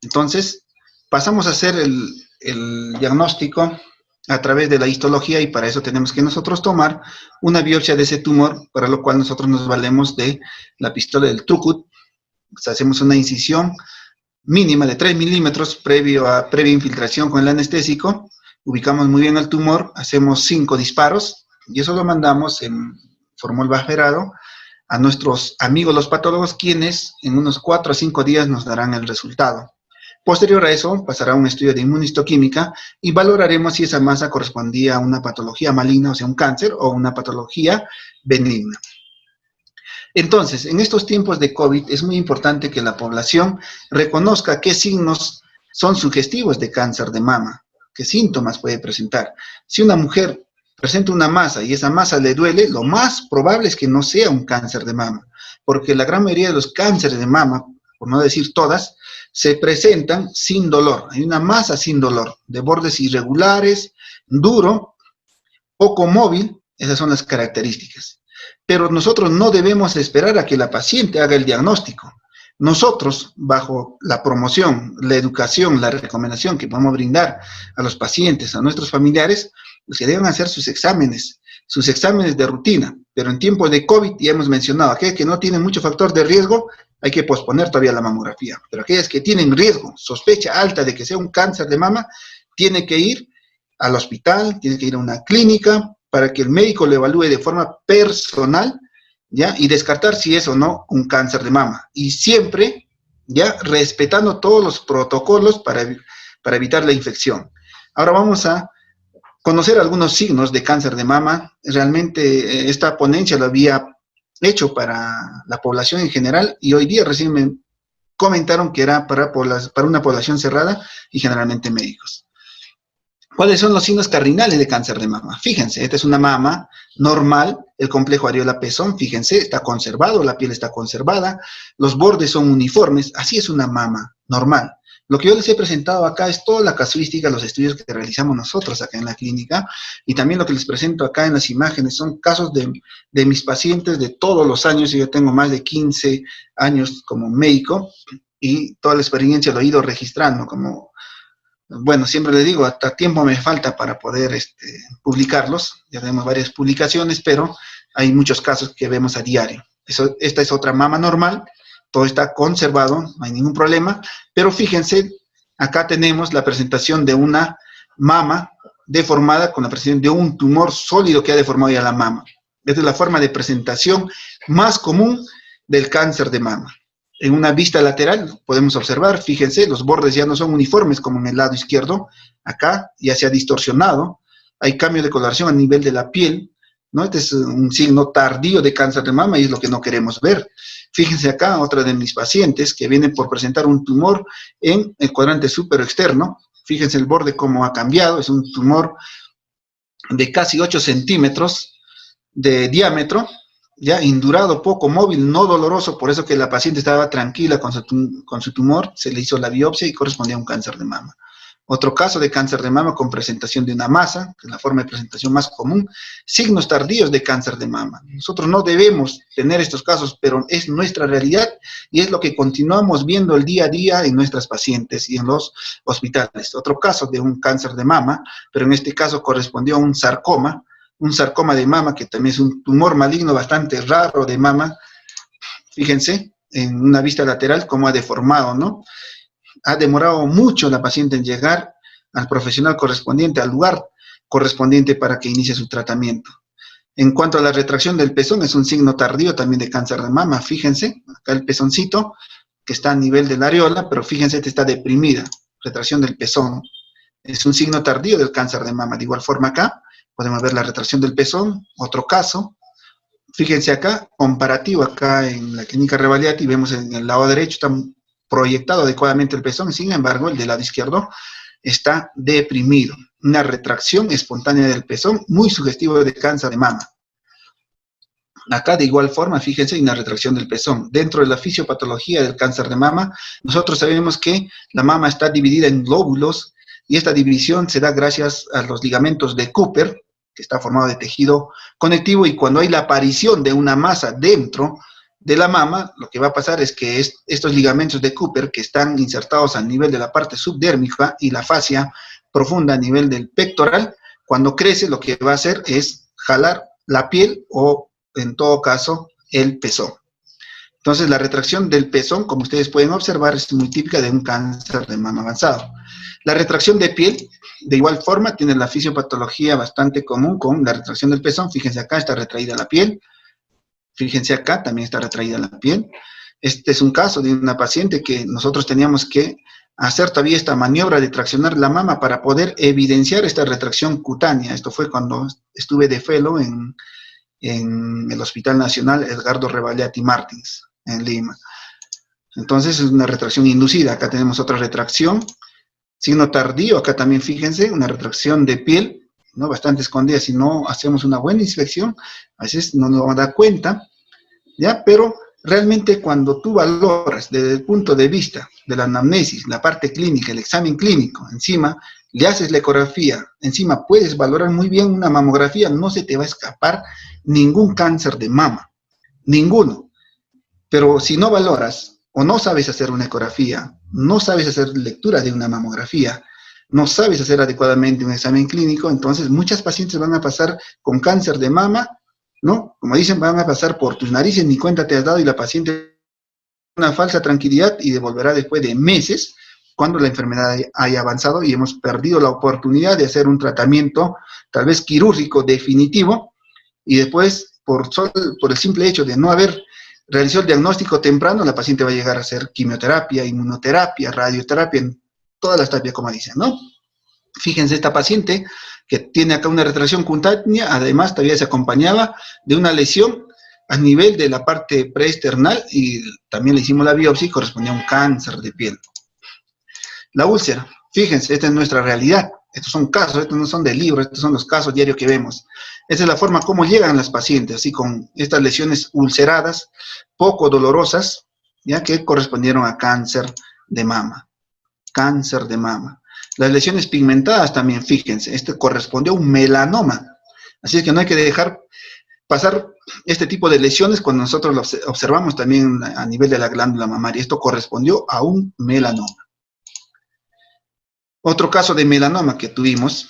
entonces pasamos a hacer el diagnóstico a través de la histología, y para eso tenemos que nosotros tomar una biopsia de ese tumor, para lo cual nosotros nos valemos de la pistola del Trucut. Hacemos una incisión mínima de 3 milímetros previa infiltración con el anestésico, ubicamos muy bien el tumor, hacemos 5 disparos y eso lo mandamos en formol basferado a nuestros amigos los patólogos, quienes en unos 4 a 5 días nos darán el resultado. Posterior a eso, pasará un estudio de inmunistoquímica y valoraremos si esa masa correspondía a una patología maligna, o sea, un cáncer, o una patología benigna. Entonces, en estos tiempos de COVID es muy importante que la población reconozca qué signos son sugestivos de cáncer de mama, qué síntomas puede presentar. Si una mujer presenta una masa y esa masa le duele, lo más probable es que no sea un cáncer de mama, porque la gran mayoría de los cánceres de mama, por no decir todas, se presentan sin dolor. Hay una masa sin dolor, de bordes irregulares, duro, poco móvil, esas son las características. Pero nosotros no debemos esperar a que la paciente haga el diagnóstico. Nosotros, bajo la promoción, la educación, la recomendación que podemos brindar a los pacientes, a nuestros familiares, los que deben hacer sus exámenes de rutina. Pero en tiempos de COVID, ya hemos mencionado, aquellos que no tienen mucho factor de riesgo, hay que posponer todavía la mamografía. Pero aquellas que tienen riesgo, sospecha alta de que sea un cáncer de mama, tiene que ir al hospital, tiene que ir a una clínica para que el médico lo evalúe de forma personal, ¿ya? Y descartar si es o no un cáncer de mama. Y siempre, ¿ya? Respetando todos los protocolos para evitar la infección. Ahora vamos a conocer algunos signos de cáncer de mama. Realmente esta ponencia lo había hecho para la población en general y hoy día recién me comentaron que era para una población cerrada y generalmente médicos. ¿Cuáles son los signos cardinales de cáncer de mama? Fíjense, esta es una mama normal, el complejo areola-pezón, fíjense, está conservado, la piel está conservada, los bordes son uniformes, así es una mama normal. Lo que yo les he presentado acá es toda la casuística, los estudios que realizamos nosotros acá en la clínica, y también lo que les presento acá en las imágenes son casos de mis pacientes de todos los años. Yo tengo más de 15 años como médico, y toda la experiencia lo he ido registrando como... Bueno, siempre les digo, hasta tiempo me falta para poder publicarlos. Ya tenemos varias publicaciones, pero hay muchos casos que vemos a diario. Esta es otra mama normal, todo está conservado, no hay ningún problema, pero fíjense, acá tenemos la presentación de una mama deformada con la presentación de un tumor sólido que ha deformado ya la mama. Esta es la forma de presentación más común del cáncer de mama. En una vista lateral podemos observar, fíjense, los bordes ya no son uniformes como en el lado izquierdo, acá ya se ha distorsionado, hay cambio de coloración a nivel de la piel, ¿no? Este es un signo tardío de cáncer de mama y es lo que no queremos ver. Fíjense acá, otra de mis pacientes que viene por presentar un tumor en el cuadrante superexterno, fíjense el borde cómo ha cambiado, es un tumor de casi 8 centímetros de diámetro, ya indurado, poco móvil, no doloroso, por eso que la paciente estaba tranquila con su tumor, se le hizo la biopsia y correspondía a un cáncer de mama. Otro caso de cáncer de mama con presentación de una masa, que es la forma de presentación más común, signos tardíos de cáncer de mama. Nosotros no debemos tener estos casos, pero es nuestra realidad y es lo que continuamos viendo el día a día en nuestras pacientes y en los hospitales. Otro caso de un cáncer de mama, pero en este caso correspondió a un sarcoma de mama, que también es un tumor maligno bastante raro de mama. Fíjense, en una vista lateral, cómo ha deformado, ¿no? Ha demorado mucho la paciente en llegar al profesional correspondiente, al lugar correspondiente para que inicie su tratamiento. En cuanto a la retracción del pezón, es un signo tardío también de cáncer de mama. Fíjense, acá el pezoncito, que está a nivel de la areola, pero fíjense, esta está deprimida. retracción del pezón. Es un signo tardío del cáncer de mama. De igual forma acá, podemos ver la retracción del pezón, otro caso. Fíjense acá, comparativo acá en la clínica Revaliati, vemos en el lado derecho está proyectado adecuadamente el pezón, sin embargo, el del lado izquierdo está deprimido. Una retracción espontánea del pezón, muy sugestivo de cáncer de mama. Acá de igual forma, fíjense, hay una retracción del pezón. Dentro de la fisiopatología del cáncer de mama, nosotros sabemos que la mama está dividida en lóbulos y esta división se da gracias a los ligamentos de Cooper, que está formado de tejido conectivo, y cuando hay la aparición de una masa dentro de la mama, lo que va a pasar es que estos ligamentos de Cooper, que están insertados a nivel de la parte subdérmica y la fascia profunda a nivel del pectoral, cuando crece lo que va a hacer es jalar la piel o en todo caso, el pezón. Entonces, la retracción del pezón, como ustedes pueden observar, es muy típica de un cáncer de mama avanzado. La retracción de piel, de igual forma, tiene la fisiopatología bastante común con la retracción del pezón. Fíjense acá, está retraída la piel. Fíjense acá, también está retraída la piel. Este es un caso de una paciente que nosotros teníamos que hacer todavía esta maniobra de traccionar la mama para poder evidenciar esta retracción cutánea. Esto fue cuando estuve de fellow en el Hospital Nacional Edgardo Revaliati Martins, en Lima. Entonces es una retracción inducida. Acá tenemos otra retracción, signo tardío, acá también fíjense, una retracción de piel, ¿no? Bastante escondida. Si no hacemos una buena inspección, a veces no nos vamos a dar cuenta, ¿ya? Pero realmente cuando tú valoras desde el punto de vista de la anamnesis, la parte clínica, el examen clínico, encima le haces la ecografía, encima puedes valorar muy bien una mamografía, no se te va a escapar ningún cáncer de mama, ninguno. Pero si no valoras o no sabes hacer una ecografía, no sabes hacer lectura de una mamografía, no sabes hacer adecuadamente un examen clínico, entonces muchas pacientes van a pasar con cáncer de mama, ¿no? Como dicen, van a pasar por tus narices, ni cuenta te has dado, y la paciente una falsa tranquilidad y devolverá después de meses cuando la enfermedad haya avanzado y hemos perdido la oportunidad de hacer un tratamiento tal vez quirúrgico definitivo, y después por el simple hecho de no haber realizado el diagnóstico temprano, la paciente va a llegar a hacer quimioterapia, inmunoterapia, radioterapia, en todas las terapias, como dicen, ¿no? Fíjense, esta paciente que tiene acá una retracción cutánea, además todavía se acompañaba de una lesión a nivel de la parte preesternal, y también le hicimos la biopsia y correspondía a un cáncer de piel. La úlcera, fíjense, esta es nuestra realidad. Estos son casos, estos no son de libros, estos son los casos diarios que vemos. Esa es la forma como llegan las pacientes, así con estas lesiones ulceradas, poco dolorosas, ya que correspondieron a cáncer de mama. Cáncer de mama. Las lesiones pigmentadas también, fíjense, este correspondió a un melanoma. Así es que no hay que dejar pasar este tipo de lesiones cuando nosotros lo observamos también a nivel de la glándula mamaria. Esto correspondió a un melanoma. Otro caso de melanoma que tuvimos,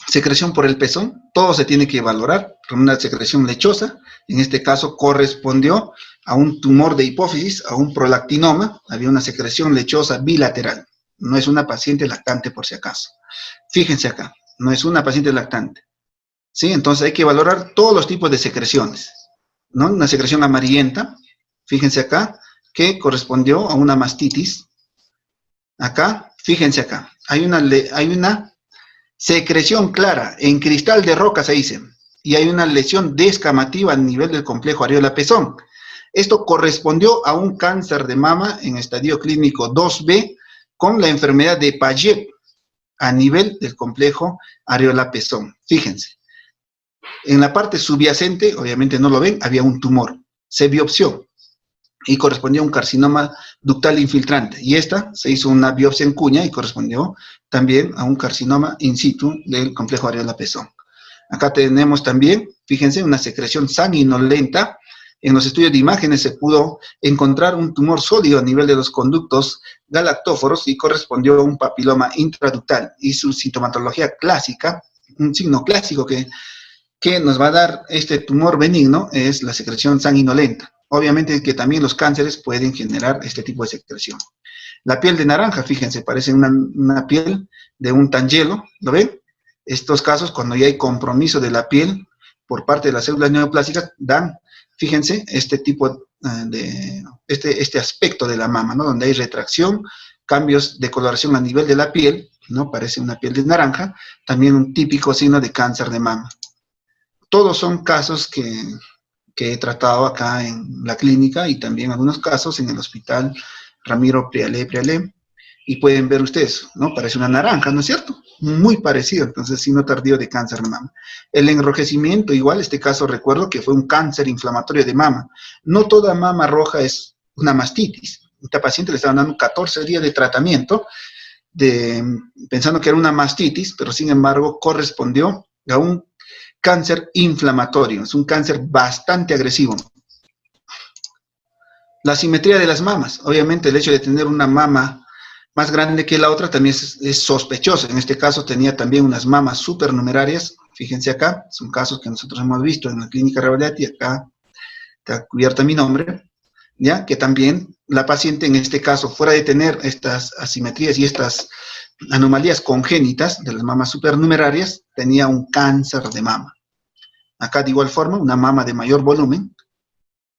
secreción por el pezón, todo se tiene que valorar con una secreción lechosa. En este caso correspondió a un tumor de hipófisis, a un prolactinoma, había una secreción lechosa bilateral. No es una paciente lactante por si acaso. Fíjense acá, no es una paciente lactante. ¿Sí? Entonces hay que valorar todos los tipos de secreciones, ¿no? Una secreción amarillenta, fíjense acá, que correspondió a una mastitis. Acá, fíjense acá, hay una secreción clara, en cristal de roca se dice, y hay una lesión descamativa a nivel del complejo areola-pezón. Esto correspondió a un cáncer de mama en estadio clínico 2B con la enfermedad de Paget a nivel del complejo areola-pezón. Fíjense, en la parte subyacente, obviamente no lo ven, había un tumor, se biopsió y correspondía a un carcinoma ductal infiltrante. Y esta se hizo una biopsia en cuña y correspondió también a un carcinoma in situ del complejo areola-pezón. Acá tenemos también, fíjense, una secreción sanguinolenta. En los estudios de imágenes se pudo encontrar un tumor sólido a nivel de los conductos galactóforos y correspondió a un papiloma intraductal. Y su sintomatología clásica, un signo clásico que nos va a dar este tumor benigno es la secreción sanguinolenta. Obviamente que también los cánceres pueden generar este tipo de secreción. La piel de naranja, fíjense, parece una piel de un tangelo, ¿lo ven? Estos casos, cuando ya hay compromiso de la piel por parte de las células neoplásicas, dan, fíjense, este tipo de, este aspecto de la mama, ¿no? Donde hay retracción, cambios de coloración a nivel de la piel, ¿no? Parece una piel de naranja, también un típico signo de cáncer de mama. Todos son casos que he tratado acá en la clínica y también algunos casos en el hospital Ramiro Prialé, y pueden ver ustedes, ¿no? Parece una naranja, ¿no es cierto? Muy parecido, entonces signo tardío de cáncer de mama. El enrojecimiento, igual, este caso recuerdo que fue un cáncer inflamatorio de mama. No toda mama roja es una mastitis. A esta paciente le estaban dando 14 días de tratamiento pensando que era una mastitis, pero sin embargo correspondió a un cáncer inflamatorio, es un cáncer bastante agresivo. La simetría de las mamas, obviamente el hecho de tener una mama más grande que la otra también es sospechoso. En este caso tenía también unas mamas supernumerarias, fíjense acá, son casos que nosotros hemos visto en la clínica Revalliati, acá está cubierta mi nombre, ¿ya? Que también la paciente en este caso, fuera de tener estas asimetrías y estas anomalías congénitas de las mamas supernumerarias, tenía un cáncer de mama. Acá de igual forma, una mama de mayor volumen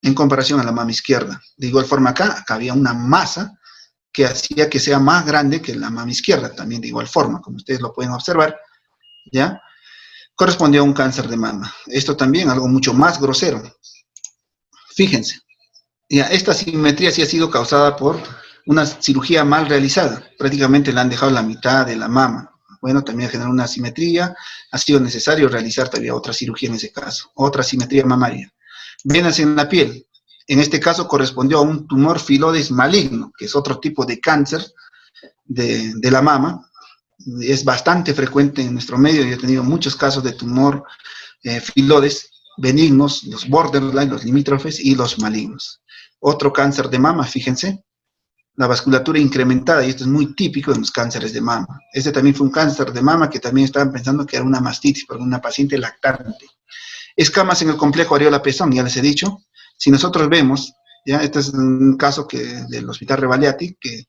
en comparación a la mama izquierda. De igual forma acá había una masa que hacía que sea más grande que la mama izquierda, también de igual forma, como ustedes lo pueden observar, ¿ya? Correspondió a un cáncer de mama. Esto también, algo mucho más grosero. Fíjense, ya, esta asimetría sí ha sido causada por una cirugía mal realizada. Prácticamente le han dejado la mitad de la mama. Bueno, también generó una asimetría. Ha sido necesario realizar todavía otra cirugía en ese caso, otra asimetría mamaria. Venas en la piel. En este caso correspondió a un tumor filodes maligno, que es otro tipo de cáncer de la mama. Es bastante frecuente en nuestro medio. Yo he tenido muchos casos de tumor filodes benignos, los borderline, los limítrofes y los malignos. Otro cáncer de mama, fíjense, la vasculatura incrementada, y esto es muy típico en los cánceres de mama. Este también fue un cáncer de mama que también estaban pensando que era una mastitis, por una paciente lactante. Escamas en el complejo areola-pezón, ya les he dicho. Si nosotros vemos, ya, este es un caso del hospital Revalliati que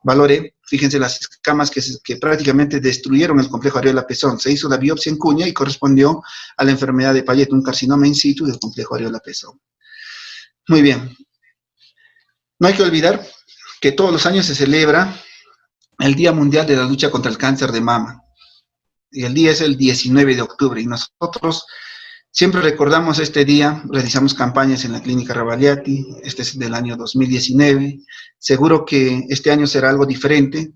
valoré, fíjense las escamas que prácticamente destruyeron el complejo areola-pezón. Se hizo la biopsia en cuña y correspondió a la enfermedad de Payet, un carcinoma in situ del complejo areola-pezón. Muy bien. No hay que olvidar que todos los años se celebra el Día Mundial de la Lucha contra el Cáncer de Mama. Y el día es el 19 de octubre. Y nosotros siempre recordamos este día, realizamos campañas en la clínica Revalliati, este es del año 2019. Seguro que este año será algo diferente,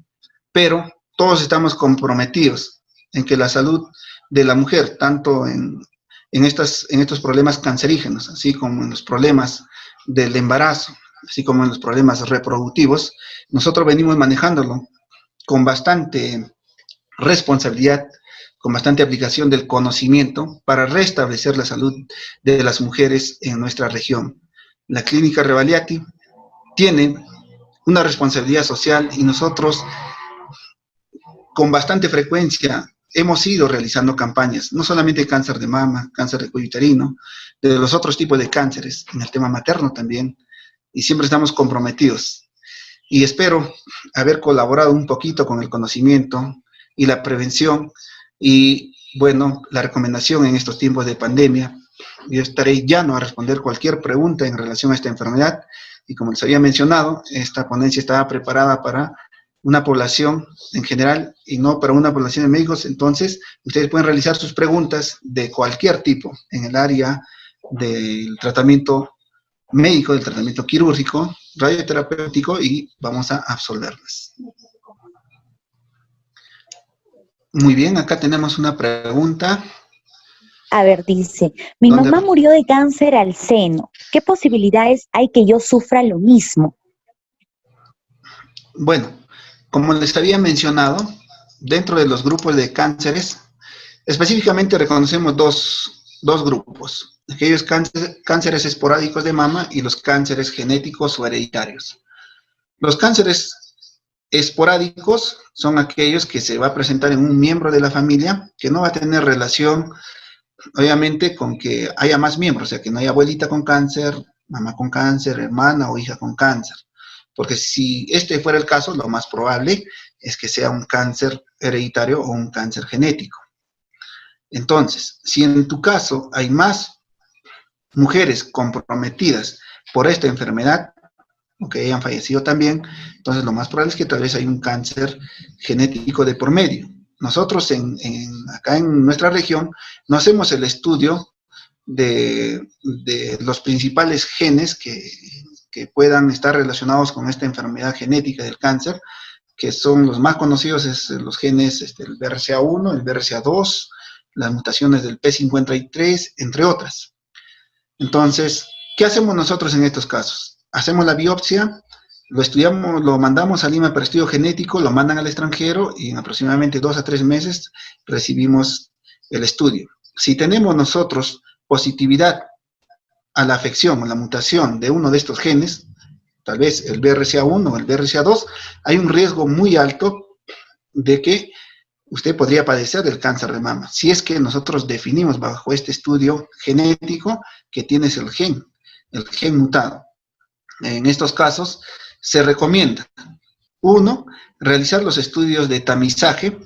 pero todos estamos comprometidos en que la salud de la mujer, tanto en estos problemas cancerígenos, así como en los problemas del embarazo, así como en los problemas reproductivos, nosotros venimos manejándolo con bastante responsabilidad, con bastante aplicación del conocimiento para restablecer la salud de las mujeres en nuestra región. La clínica Revalliati tiene una responsabilidad social y nosotros con bastante frecuencia hemos ido realizando campañas, no solamente cáncer de mama, cáncer de cuello uterino, de los otros tipos de cánceres, en el tema materno también, y siempre estamos comprometidos. Y espero haber colaborado un poquito con el conocimiento y la prevención y, bueno, la recomendación en estos tiempos de pandemia. Yo estaré llano a responder cualquier pregunta en relación a esta enfermedad y, como les había mencionado, esta ponencia estaba preparada para una población en general y no para una población de médicos. Entonces, ustedes pueden realizar sus preguntas de cualquier tipo en el área del tratamiento médico, del tratamiento quirúrgico, radioterapéutico, y vamos a absolverlas. Muy bien, acá tenemos una pregunta. A ver, dice, mi mamá murió de cáncer al seno. ¿Qué posibilidades hay que yo sufra lo mismo? Bueno, como les había mencionado, dentro de los grupos de cánceres, específicamente reconocemos dos grupos, aquellos cánceres esporádicos de mama y los cánceres genéticos o hereditarios. Los cánceres esporádicos son aquellos que se va a presentar en un miembro de la familia que no va a tener relación, obviamente, con que haya más miembros, o sea, que no haya abuelita con cáncer, mamá con cáncer, hermana o hija con cáncer. Porque si este fuera el caso, lo más probable es que sea un cáncer hereditario o un cáncer genético. Entonces, si en tu caso hay más mujeres comprometidas por esta enfermedad, o que hayan fallecido también, entonces lo más probable es que tal vez hay un cáncer genético de por medio. Nosotros acá en nuestra región no hacemos el estudio de los principales genes que puedan estar relacionados con esta enfermedad genética del cáncer, que son los más conocidos, es los genes el BRCA1, el BRCA2, las mutaciones del P53, entre otras. Entonces, ¿qué hacemos nosotros en estos casos? Hacemos la biopsia, lo estudiamos, lo mandamos a Lima para estudio genético, lo mandan al extranjero y en aproximadamente 2 a 3 meses recibimos el estudio. Si tenemos nosotros positividad a la afección o la mutación de uno de estos genes, tal vez el BRCA1 o el BRCA2, hay un riesgo muy alto de que usted podría padecer del cáncer de mama, si es que nosotros definimos bajo este estudio genético que tienes el gen mutado. En estos casos se recomienda, uno, realizar los estudios de tamizaje,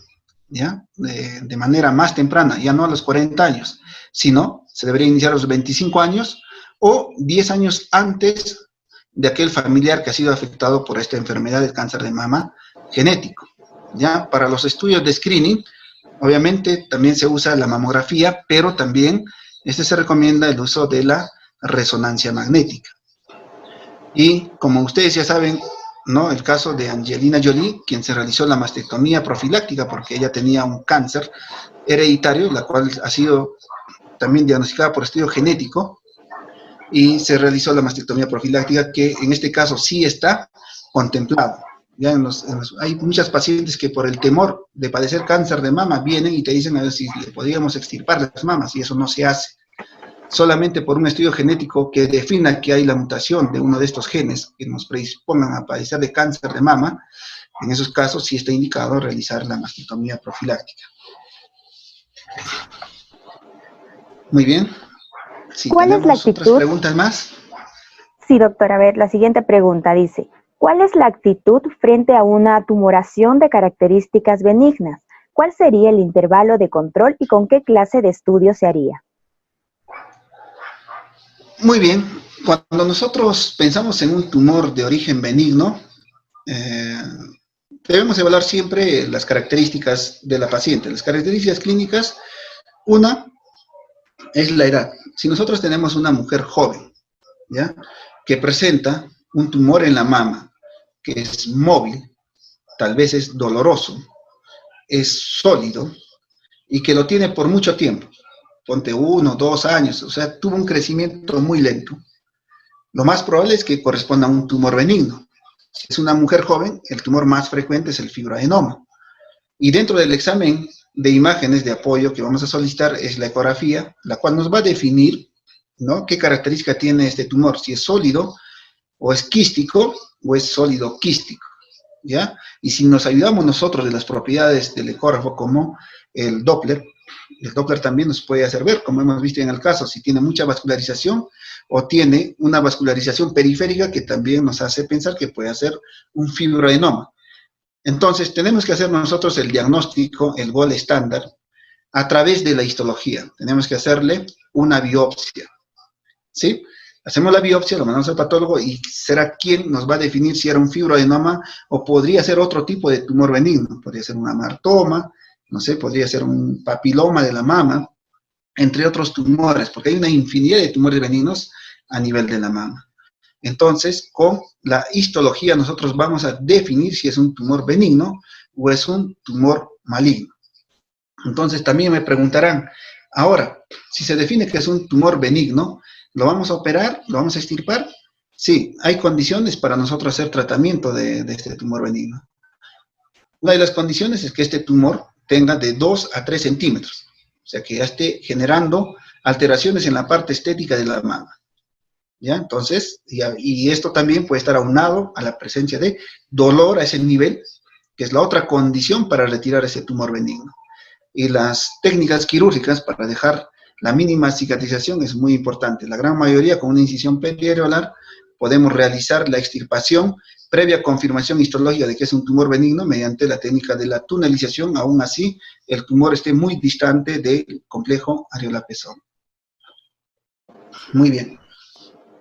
¿ya? De manera más temprana, ya no a los 40 años, sino se debería iniciar a los 25 años o 10 años antes de aquel familiar que ha sido afectado por esta enfermedad del cáncer de mama genético. ¿Ya? Para los estudios de screening, obviamente también se usa la mamografía, pero también se recomienda el uso de la resonancia magnética. Y como ustedes ya saben, ¿no? El caso de Angelina Jolie, quien se realizó la mastectomía profiláctica porque ella tenía un cáncer hereditario, la cual ha sido también diagnosticada por estudio genético, y se realizó la mastectomía profiláctica, que en este caso sí está contemplado. Ya hay muchas pacientes que por el temor de padecer cáncer de mama vienen y te dicen a ver si le podríamos extirpar las mamas, y eso no se hace. Solamente por un estudio genético que defina que hay la mutación de uno de estos genes que nos predispongan a padecer de cáncer de mama, en esos casos sí está indicado realizar la mastectomía profiláctica. Muy bien. Si ¿Cuál es la actitud? ¿Otras preguntas más? Sí, doctor. A ver, la siguiente pregunta dice, ¿cuál es la actitud frente a una tumoración de características benignas? ¿Cuál sería el intervalo de control y con qué clase de estudio se haría? Muy bien. Cuando nosotros pensamos en un tumor de origen benigno, debemos evaluar siempre las características de la paciente. Las características clínicas, una es la edad. Si nosotros tenemos una mujer joven, ¿ya?, que presenta un tumor en la mama, que es móvil, tal vez es doloroso, es sólido, y que lo tiene por mucho tiempo, ponte 1, 2 años, o sea, tuvo un crecimiento muy lento, lo más probable es que corresponda a un tumor benigno. Si es una mujer joven, el tumor más frecuente es el fibroadenoma. Y dentro del examen de imágenes de apoyo que vamos a solicitar es la ecografía, la cual nos va a definir, ¿no?, qué característica tiene este tumor, si es sólido, o es quístico, o es sólido quístico, ¿ya? Y si nos ayudamos nosotros de las propiedades del ecógrafo, como el Doppler también nos puede hacer ver, como hemos visto en el caso, si tiene mucha vascularización, o tiene una vascularización periférica que también nos hace pensar que puede ser un fibroadenoma. Entonces, tenemos que hacer nosotros el diagnóstico, el gold estándar, a través de la histología. Tenemos que hacerle una biopsia, ¿sí? Hacemos la biopsia, lo mandamos al patólogo y será quien nos va a definir si era un fibroadenoma o podría ser otro tipo de tumor benigno. Podría ser un amartoma, no sé, podría ser un papiloma de la mama, entre otros tumores, porque hay una infinidad de tumores benignos a nivel de la mama. Entonces, con la histología nosotros vamos a definir si es un tumor benigno o es un tumor maligno. Entonces, también me preguntarán, ahora, si se define que es un tumor benigno, ¿lo vamos a operar? ¿Lo vamos a extirpar? Sí, hay condiciones para nosotros hacer tratamiento de este tumor benigno. Una de las condiciones es que este tumor tenga de 2 a 3 centímetros, o sea, que ya esté generando alteraciones en la parte estética de la mama. ¿Ya? Entonces, y esto también puede estar aunado a la presencia de dolor a ese nivel, que es la otra condición para retirar ese tumor benigno. Y las técnicas quirúrgicas para dejar la mínima cicatrización es muy importante. La gran mayoría, con una incisión periareolar, podemos realizar la extirpación previa confirmación histológica de que es un tumor benigno mediante la técnica de la tunelización, aún así el tumor esté muy distante del complejo areolar pezón. Muy bien.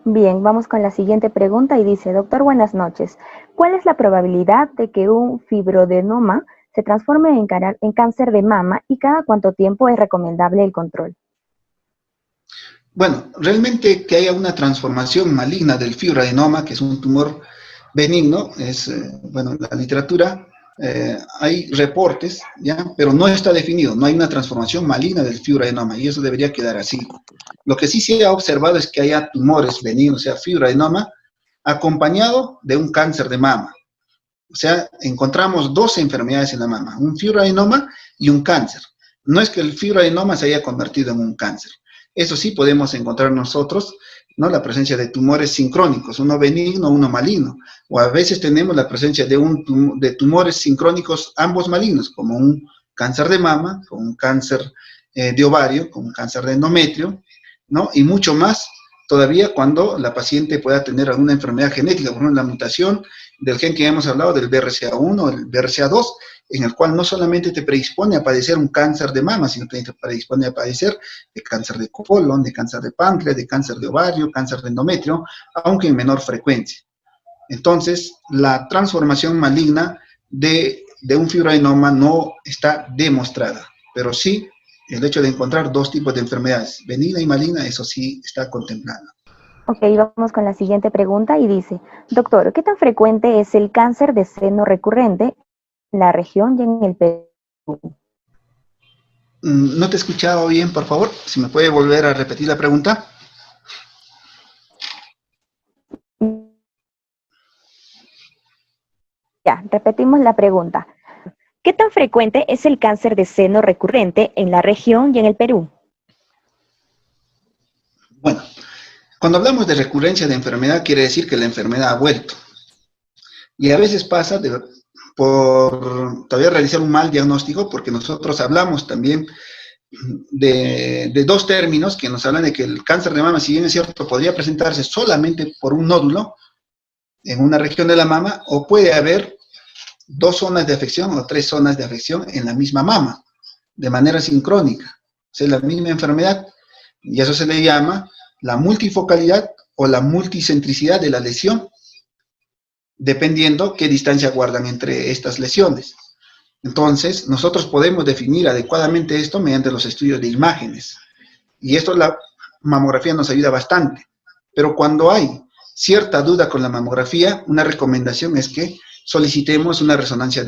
Bien, vamos con la siguiente pregunta y dice, doctor, buenas noches. ¿Cuál es la probabilidad de que un fibroadenoma se transforme en cáncer de mama y cada cuánto tiempo es recomendable el control? Bueno, realmente que haya una transformación maligna del fibroadenoma, que es un tumor benigno, bueno, la literatura, hay reportes, ¿ya? Pero no está definido, no hay una transformación maligna del fibroadenoma y eso debería quedar así. Lo que sí se ha observado es que haya tumores benignos, o sea, fibroadenoma, acompañado de un cáncer de mama. O sea, encontramos dos enfermedades en la mama, un fibroadenoma y un cáncer. No es que el fibroadenoma se haya convertido en un cáncer. Eso sí podemos encontrar nosotros, ¿no? La presencia de tumores sincrónicos, uno benigno, uno maligno. O a veces tenemos la presencia de tumores sincrónicos, ambos malignos, como un cáncer de mama, como un cáncer de ovario, como un cáncer de endometrio, ¿no? Y mucho más todavía cuando la paciente pueda tener alguna enfermedad genética, por ejemplo, la mutación del gen que ya hemos hablado, del BRCA1 o el BRCA2, en el cual no solamente te predispone a padecer un cáncer de mama, sino que te predispone a padecer de cáncer de colon, de cáncer de páncreas, de cáncer de ovario, cáncer de endometrio, aunque en menor frecuencia. Entonces, la transformación maligna de un fibroadenoma no está demostrada, pero sí el hecho de encontrar dos tipos de enfermedades, benigna y maligna, eso sí está contemplado. Ok, vamos con la siguiente pregunta y dice, doctor, ¿qué tan frecuente es el cáncer de seno recurrente en la región y en el Perú? No te he escuchado bien, por favor, si me puede volver a repetir la pregunta. Ya, repetimos la pregunta. ¿Qué tan frecuente es el cáncer de seno recurrente en la región y en el Perú? Bueno, cuando hablamos de recurrencia de enfermedad, quiere decir que la enfermedad ha vuelto. Y a veces pasa por todavía realizar un mal diagnóstico, porque nosotros hablamos también de dos términos que nos hablan de que el cáncer de mama, si bien es cierto, podría presentarse solamente por un nódulo en una región de la mama, o puede haber dos zonas de afección o tres zonas de afección en la misma mama, de manera sincrónica. O sea, la misma enfermedad, y eso se le llama la multifocalidad o la multicentricidad de la lesión, dependiendo qué distancia guardan entre estas lesiones. Entonces, nosotros podemos definir adecuadamente esto mediante los estudios de imágenes. Y esto la mamografía nos ayuda bastante. Pero cuando hay cierta duda con la mamografía, una recomendación es que solicitemos una resonancia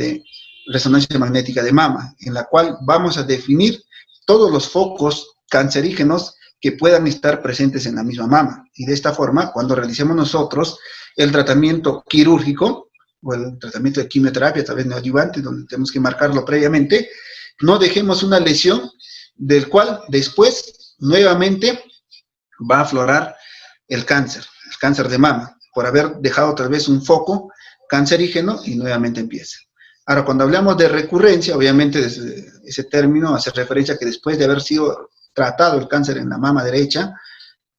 magnética de mama, en la cual vamos a definir todos los focos cancerígenos que puedan estar presentes en la misma mama. Y de esta forma, cuando realicemos nosotros el tratamiento quirúrgico o el tratamiento de quimioterapia, tal vez neoadyuvante, donde tenemos que marcarlo previamente, no dejemos una lesión del cual después nuevamente va a aflorar el cáncer de mama, por haber dejado tal vez un foco cancerígeno y nuevamente empieza. Ahora, cuando hablamos de recurrencia, obviamente ese término hace referencia a que después de haber sido tratado el cáncer en la mama derecha,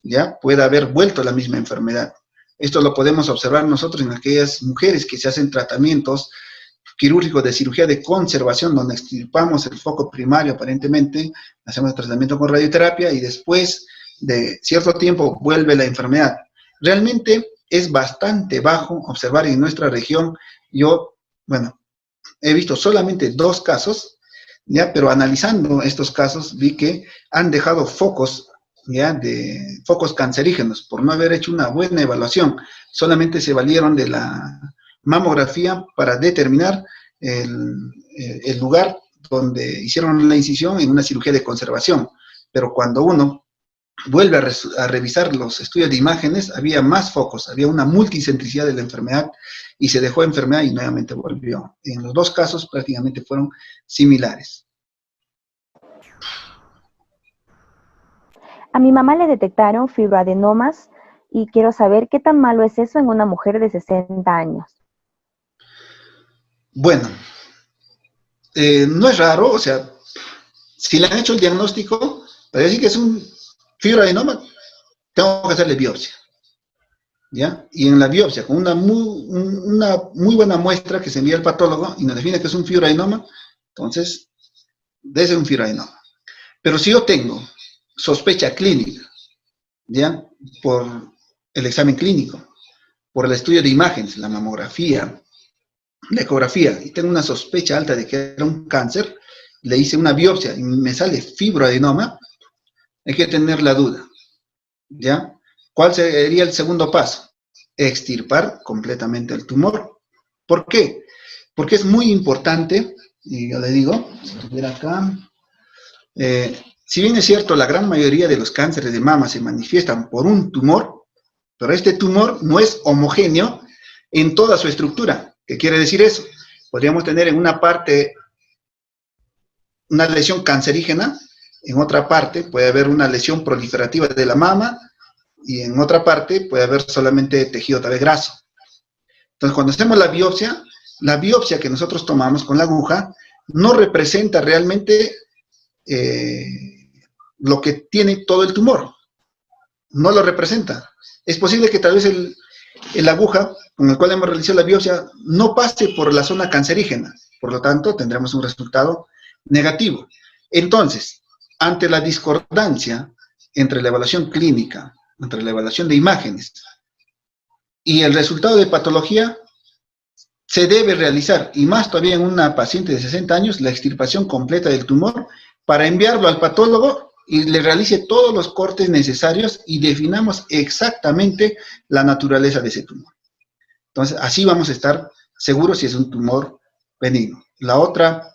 ya puede haber vuelto la misma enfermedad. Esto lo podemos observar nosotros en aquellas mujeres que se hacen tratamientos quirúrgicos de cirugía de conservación, donde extirpamos el foco primario aparentemente, hacemos el tratamiento con radioterapia y después de cierto tiempo vuelve la enfermedad. Realmente es bastante bajo observar en nuestra región. Yo, bueno, he visto solamente 2 casos, ya, pero analizando estos casos vi que han dejado focos, ya, de focos cancerígenos por no haber hecho una buena evaluación. Solamente se valieron de la mamografía para determinar el lugar donde hicieron la incisión en una cirugía de conservación. Pero cuando uno vuelve a revisar los estudios de imágenes, había más focos, había una multicentricidad de la enfermedad y se dejó enfermedad y nuevamente volvió. En los 2 casos prácticamente fueron similares. A mi mamá le detectaron fibroadenomas y quiero saber qué tan malo es eso en una mujer de 60 años. Bueno, no es raro, o sea, si le han hecho el diagnóstico, para decir que es un fibroadenoma, tengo que hacerle biopsia, ¿ya? Y en la biopsia, con una muy buena muestra que se envía al patólogo y nos define que es un fibroadenoma, entonces, debe ser un fibroadenoma. Pero si yo tengo sospecha clínica, ¿ya? Por el examen clínico, por el estudio de imágenes, la mamografía, la ecografía, y tengo una sospecha alta de que era un cáncer, le hice una biopsia y me sale fibroadenoma, hay que tener la duda, ¿ya? ¿Cuál sería el segundo paso? Extirpar completamente el tumor. ¿Por qué? Porque es muy importante, y yo le digo, si estuviera acá, si bien es cierto, la gran mayoría de los cánceres de mama se manifiestan por un tumor, pero este tumor no es homogéneo en toda su estructura. ¿Qué quiere decir eso? Podríamos tener en una parte una lesión cancerígena, en otra parte puede haber una lesión proliferativa de la mama, y en otra parte puede haber solamente tejido tal vez graso. Entonces, cuando hacemos la biopsia que nosotros tomamos con la aguja no representa realmente lo que tiene todo el tumor. No lo representa. Es posible que tal vez el aguja con el cual hemos realizado la biopsia no pase por la zona cancerígena. Por lo tanto, tendremos un resultado negativo. Entonces, ante la discordancia entre la evaluación clínica, entre la evaluación de imágenes y el resultado de patología, se debe realizar, y más todavía en una paciente de 60 años, la extirpación completa del tumor para enviarlo al patólogo y le realice todos los cortes necesarios y definamos exactamente la naturaleza de ese tumor. Entonces, así vamos a estar seguros si es un tumor benigno. La otra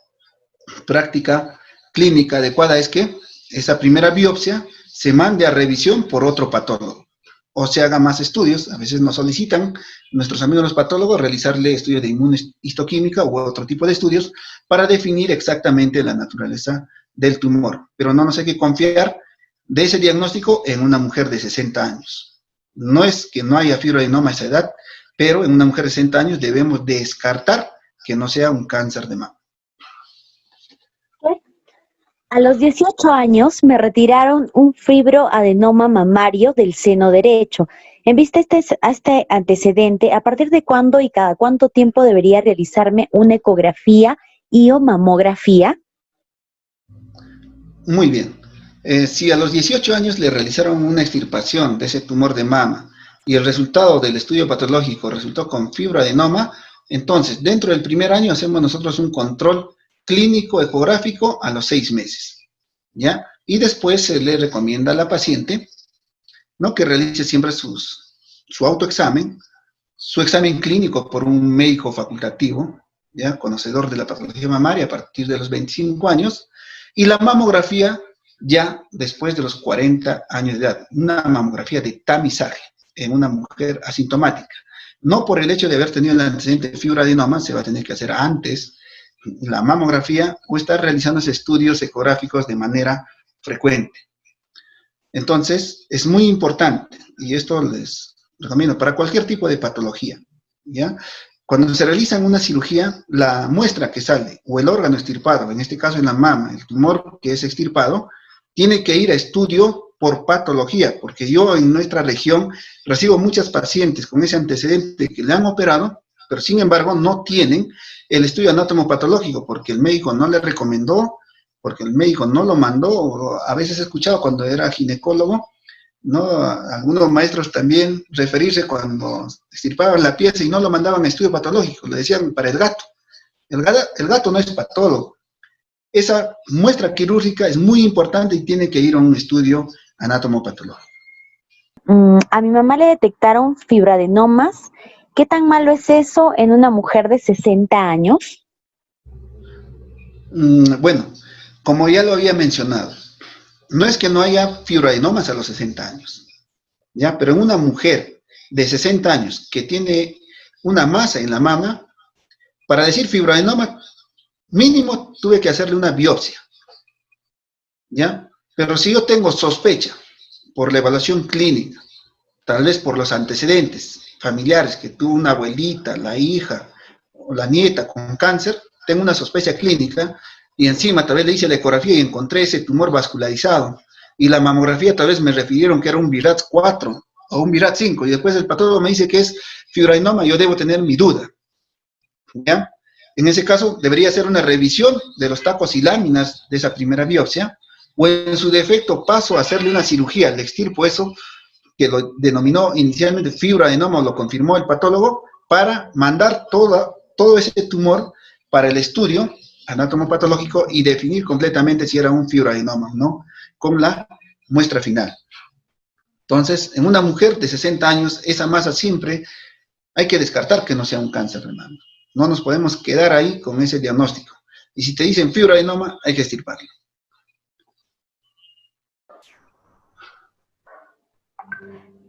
práctica clínica adecuada es que esa primera biopsia se mande a revisión por otro patólogo o se haga más estudios. A veces nos solicitan nuestros amigos los patólogos realizarle estudios de inmunohistoquímica u otro tipo de estudios para definir exactamente la naturaleza del tumor. Pero no nos hay que confiar de ese diagnóstico en una mujer de 60 años. No es que no haya fibroadenoma a esa edad, pero en una mujer de 60 años debemos descartar que no sea un cáncer de mama. A los 18 años me retiraron un fibroadenoma mamario del seno derecho. En vista a este antecedente, ¿a partir de cuándo y cada cuánto tiempo debería realizarme una ecografía y o mamografía? Muy bien. Si a los 18 años le realizaron una extirpación de ese tumor de mama y el resultado del estudio patológico resultó con fibroadenoma, entonces dentro del primer año hacemos nosotros un control clínico ecográfico a los 6 meses, ¿ya? Y después se le recomienda a la paciente, ¿no?, que realice siempre su autoexamen, su examen clínico por un médico facultativo, ¿ya?, conocedor de la patología mamaria a partir de los 25 años, y la mamografía ya después de los 40 años de edad, una mamografía de tamizaje en una mujer asintomática. No por el hecho de haber tenido el antecedente de fibroadenoma, se va a tener que hacer antes la mamografía o estar realizando estudios ecográficos de manera frecuente. Entonces, es muy importante, y esto les recomiendo para cualquier tipo de patología, ¿ya? Cuando se realiza una cirugía, la muestra que sale, o el órgano extirpado, en este caso en la mama, el tumor que es extirpado, tiene que ir a estudio por patología, porque yo en nuestra región recibo muchas pacientes con ese antecedente que le han operado, pero sin embargo no tienen el estudio anatomopatológico, porque el médico no le recomendó, porque el médico no lo mandó, o a veces he escuchado cuando era ginecólogo, ¿no?, algunos maestros también referirse cuando extirpaban la pieza y no lo mandaban a estudio patológico, le decían para el gato. El gato no es patólogo. Esa muestra quirúrgica es muy importante y tiene que ir a un estudio anatomopatológico. A mi mamá le detectaron fibroadenomas. ¿Qué tan malo es eso en una mujer de 60 años? Bueno, como ya lo había mencionado, no es que no haya fibroadenomas a los 60 años, ¿ya? Pero en una mujer de 60 años que tiene una masa en la mama, para decir fibroadenoma, mínimo tuve que hacerle una biopsia, ¿ya? Pero si yo tengo sospecha por la evaluación clínica, tal vez por los antecedentes familiares, que tuvo una abuelita, la hija o la nieta con cáncer, tengo una sospecha clínica y encima tal vez le hice la ecografía y encontré ese tumor vascularizado y la mamografía tal vez me refirieron que era un BIRATS 4 o un BIRATS 5 y después el patólogo me dice que es fibroadenoma, yo debo tener mi duda, ¿ya? En ese caso debería hacer una revisión de los tacos y láminas de esa primera biopsia o en su defecto paso a hacerle una cirugía, le extirpo eso que lo denominó inicialmente fibroadenoma, lo confirmó el patólogo, para mandar todo ese tumor para el estudio anatomopatológico y definir completamente si era un fibroadenoma o no, con la muestra final. Entonces, en una mujer de 60 años, esa masa siempre hay que descartar que no sea un cáncer de mama. No nos podemos quedar ahí con ese diagnóstico. Y si te dicen fibroadenoma, hay que extirparlo.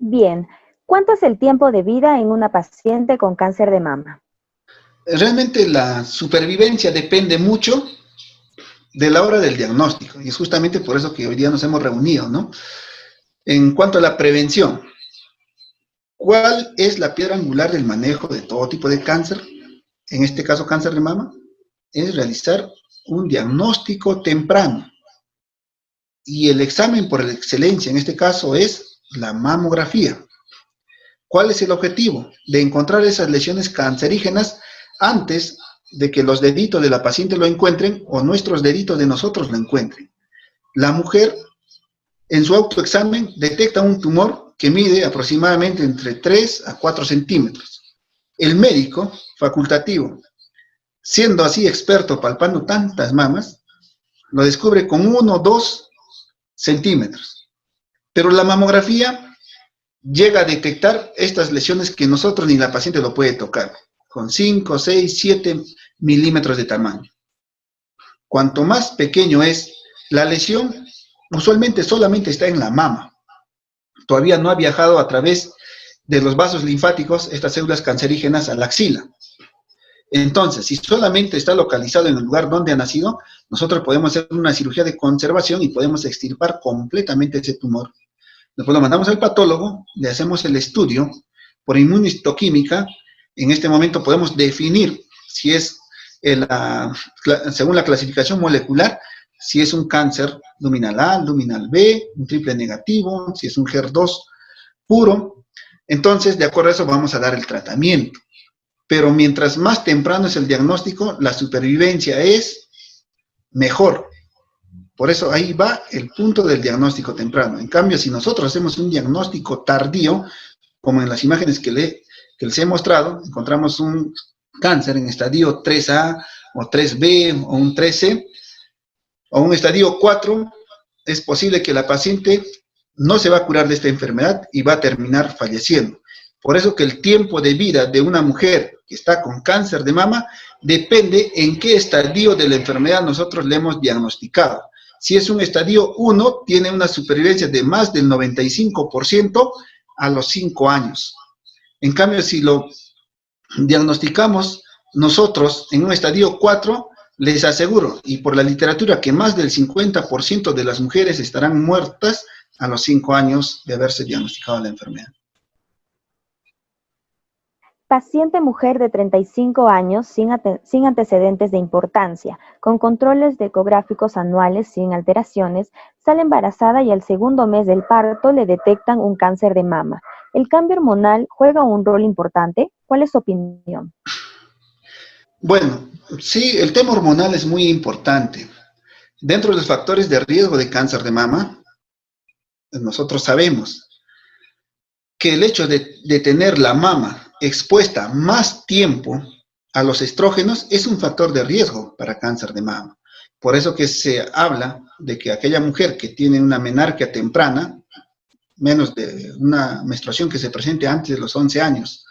Bien, ¿cuánto es el tiempo de vida en una paciente con cáncer de mama? Realmente la supervivencia depende mucho de la hora del diagnóstico, y es justamente por eso que hoy día nos hemos reunido, ¿no? En cuanto a la prevención, ¿cuál es la piedra angular del manejo de todo tipo de cáncer? En este caso, cáncer de mama, es realizar un diagnóstico temprano. Y el examen por excelencia en este caso es la mamografía. ¿Cuál es el objetivo? De encontrar esas lesiones cancerígenas antes de que los deditos de la paciente lo encuentren o nuestros deditos de nosotros lo encuentren. La mujer, en su autoexamen, detecta un tumor que mide aproximadamente entre 3 a 4 centímetros. El médico facultativo, siendo así experto palpando tantas mamas, lo descubre con 1 o 2 centímetros. Pero la mamografía llega a detectar estas lesiones que nosotros ni la paciente lo puede tocar, con 5, 6, 7 milímetros de tamaño. Cuanto más pequeño es la lesión, usualmente solamente está en la mama. Todavía no ha viajado a través de los vasos linfáticos, estas células cancerígenas, a la axila. Entonces, si solamente está localizado en el lugar donde ha nacido, nosotros podemos hacer una cirugía de conservación y podemos extirpar completamente ese tumor. Después lo mandamos al patólogo, le hacemos el estudio por inmunohistoquímica. En este momento podemos definir si es, según la clasificación molecular, si es un cáncer luminal A, luminal B, un triple negativo, si es un HER2 puro. Entonces, de acuerdo a eso, vamos a dar el tratamiento. Pero mientras más temprano es el diagnóstico, la supervivencia es mejor. Por eso ahí va el punto del diagnóstico temprano. En cambio, si nosotros hacemos un diagnóstico tardío, como en las imágenes que les he mostrado, encontramos un cáncer en estadio 3A o 3B o un 3C o un estadio 4, es posible que la paciente no se va a curar de esta enfermedad y va a terminar falleciendo. Por eso que el tiempo de vida de una mujer que está con cáncer de mama depende en qué estadio de la enfermedad nosotros le hemos diagnosticado. Si es un estadio 1, tiene una supervivencia de más del 95% a los 5 años. En cambio, si lo diagnosticamos nosotros en un estadio 4, les aseguro, y por la literatura, que más del 50% de las mujeres estarán muertas a los 5 años de haberse diagnosticado la enfermedad. Paciente mujer de 35 años sin antecedentes de importancia, con controles de ecográficos anuales sin alteraciones, sale embarazada y al segundo mes del parto le detectan un cáncer de mama. ¿El cambio hormonal juega un rol importante? ¿Cuál es su opinión? Bueno, sí, el tema hormonal es muy importante. Dentro de los factores de riesgo de cáncer de mama, nosotros sabemos que el hecho de tener la mama expuesta más tiempo a los estrógenos es un factor de riesgo para cáncer de mama. Por eso que se habla de que aquella mujer que tiene una menarquia temprana, menos de una menstruación que se presente antes de los 11 años,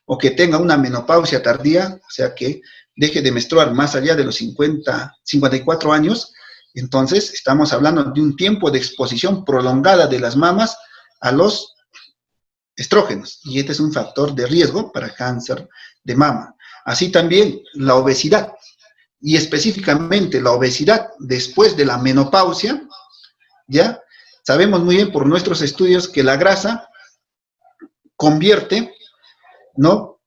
o que tenga una menopausia tardía, o sea que deje de menstruar más allá de los 54 años, entonces estamos hablando de un tiempo de exposición prolongada de las mamas a los estrógenos, y este es un factor de riesgo para cáncer de mama. Así también la obesidad, y específicamente la obesidad después de la menopausia, ¿ya? Sabemos muy bien por nuestros estudios que la grasa convierte, ¿no?,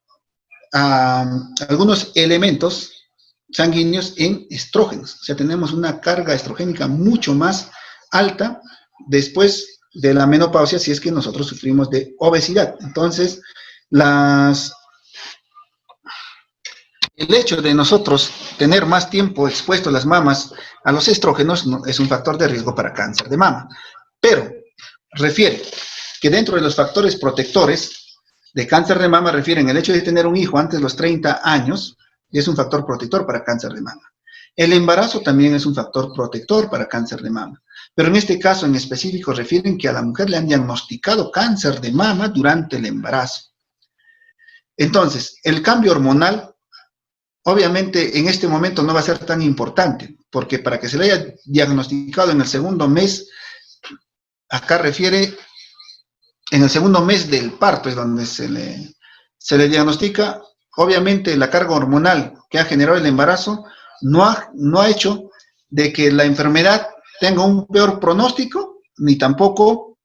a algunos elementos sanguíneos en estrógenos. O sea, tenemos una carga estrogénica mucho más alta después de la menopausia si es que nosotros sufrimos de obesidad. Entonces, el hecho de nosotros tener más tiempo expuesto las mamas a los estrógenos es un factor de riesgo para cáncer de mama. Pero, refiere, que dentro de los factores protectores de cáncer de mama refieren el hecho de tener un hijo antes de los 30 años, y es un factor protector para cáncer de mama. El embarazo también es un factor protector para cáncer de mama. Pero en este caso en específico refieren que a la mujer le han diagnosticado cáncer de mama durante el embarazo. Entonces, el cambio hormonal, obviamente en este momento no va a ser tan importante, porque para que se le haya diagnosticado en el segundo mes, acá refiere en el segundo mes del parto, es donde se le diagnostica. Obviamente la carga hormonal que ha generado el embarazo no ha hecho de que la enfermedad tenga un peor pronóstico, ni tampoco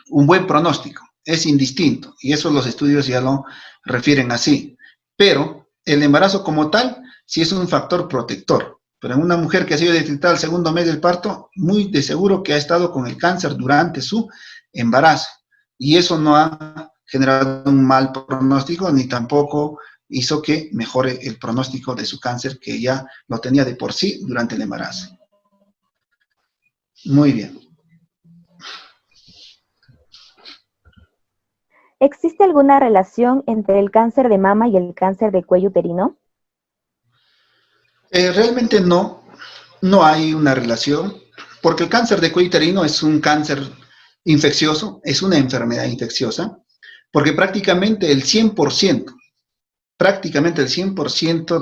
un buen pronóstico. Es indistinto, y eso los estudios ya lo refieren así. Pero el embarazo como tal sí es un factor protector. Pero en una mujer que ha sido detectada el segundo mes del parto, muy de seguro que ha estado con el cáncer durante su embarazo. Y eso no ha generado un mal pronóstico, ni tampoco hizo que mejore el pronóstico de su cáncer, que ya lo tenía de por sí durante el embarazo. Muy bien. ¿Existe alguna relación entre el cáncer de mama y el cáncer de cuello uterino? Realmente no hay una relación, porque el cáncer de cuello uterino es un cáncer infeccioso, es una enfermedad infecciosa, porque prácticamente el 100%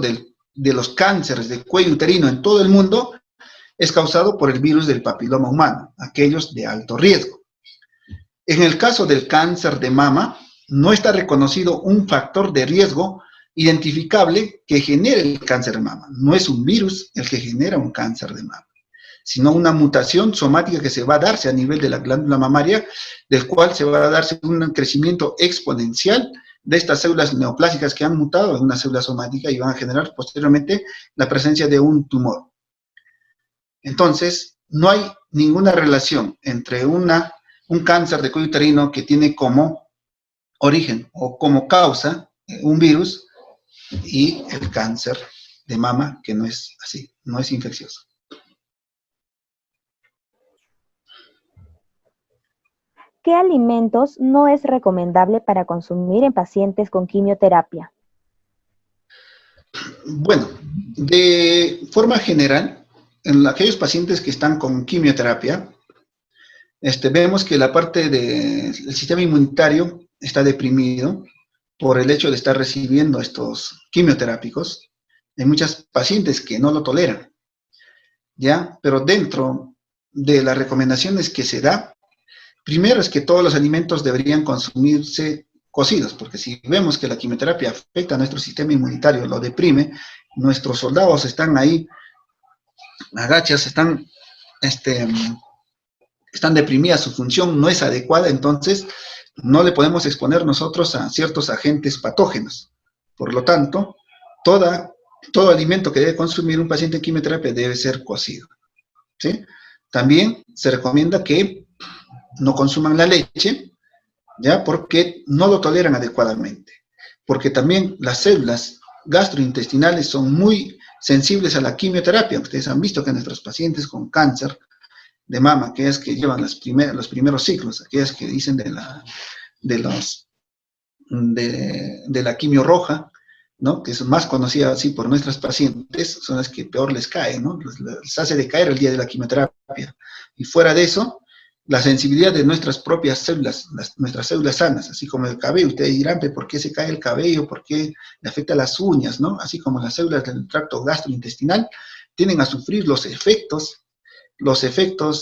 de los cánceres de cuello uterino en todo el mundo es causado por el virus del papiloma humano, aquellos de alto riesgo. En el caso del cáncer de mama, no está reconocido un factor de riesgo identificable que genere el cáncer de mama. No es un virus el que genera un cáncer de mama, sino una mutación somática que se va a darse a nivel de la glándula mamaria, del cual se va a darse un crecimiento exponencial de estas células neoplásicas que han mutado en una célula somática y van a generar posteriormente la presencia de un tumor. Entonces, no hay ninguna relación entre un cáncer de cuello uterino que tiene como origen o como causa un virus y el cáncer de mama, que no es así, no es infeccioso. ¿Qué alimentos no es recomendable para consumir en pacientes con quimioterapia? Bueno, de forma general, en aquellos pacientes que están con quimioterapia, vemos que la parte del sistema inmunitario está deprimido por el hecho de estar recibiendo estos quimioterápicos. Hay muchos pacientes que no lo toleran, ¿ya? Pero dentro de las recomendaciones que se da, primero es que todos los alimentos deberían consumirse cocidos, porque si vemos que la quimioterapia afecta a nuestro sistema inmunitario, lo deprime, nuestros soldados están ahí, agachas, están deprimidas, su función no es adecuada, entonces no le podemos exponer nosotros a ciertos agentes patógenos. Por lo tanto, todo alimento que debe consumir un paciente en quimioterapia debe ser cocido, ¿sí? También se recomienda que no consuman la leche, ¿ya? Porque no lo toleran adecuadamente. Porque también las células gastrointestinales son muy sensibles a la quimioterapia. Ustedes han visto que nuestros pacientes con cáncer de mama, aquellas que llevan los primeros ciclos, aquellas que dicen de la quimio roja, ¿no? Que es más conocida así por nuestras pacientes, son las que peor les cae, ¿no? Les hace decaer el día de la quimioterapia. Y fuera de eso, la sensibilidad de nuestras propias células, nuestras células sanas, así como el cabello. Ustedes dirán, ¿por qué se cae el cabello? ¿Por qué le afecta las uñas? ¿No? Así como las células del tracto gastrointestinal tienden a sufrir los efectos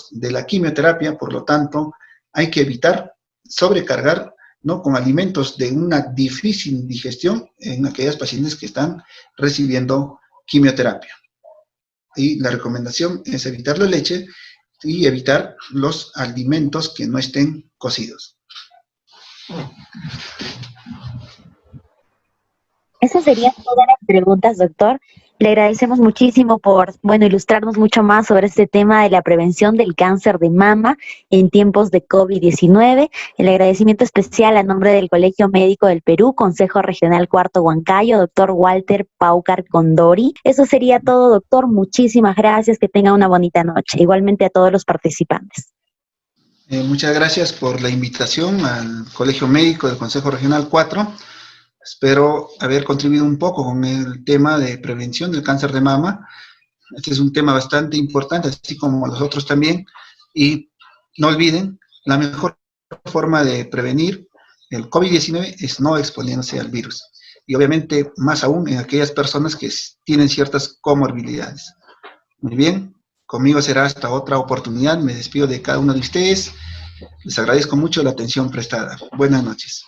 de la quimioterapia. Por lo tanto, hay que evitar sobrecargar, ¿no?, con alimentos de una difícil digestión en aquellas pacientes que están recibiendo quimioterapia. Y la recomendación es evitar la leche y evitar los alimentos que no estén cocidos. Esas serían todas las preguntas, doctor. Le agradecemos muchísimo por, ilustrarnos mucho más sobre este tema de la prevención del cáncer de mama en tiempos de COVID-19. El agradecimiento especial a nombre del Colegio Médico del Perú, Consejo Regional Cuarto Huancayo, doctor Walter Paucar Condori. Eso sería todo, doctor. Muchísimas gracias. Que tenga una bonita noche. Igualmente a todos los participantes. Muchas gracias por la invitación al Colegio Médico del Consejo Regional 4. Espero haber contribuido un poco con el tema de prevención del cáncer de mama. Este es un tema bastante importante, así como los otros también. Y no olviden, la mejor forma de prevenir el COVID-19 es no exponiéndose al virus. Y obviamente, más aún en aquellas personas que tienen ciertas comorbilidades. Muy bien, conmigo será hasta otra oportunidad. Me despido de cada uno de ustedes. Les agradezco mucho la atención prestada. Buenas noches.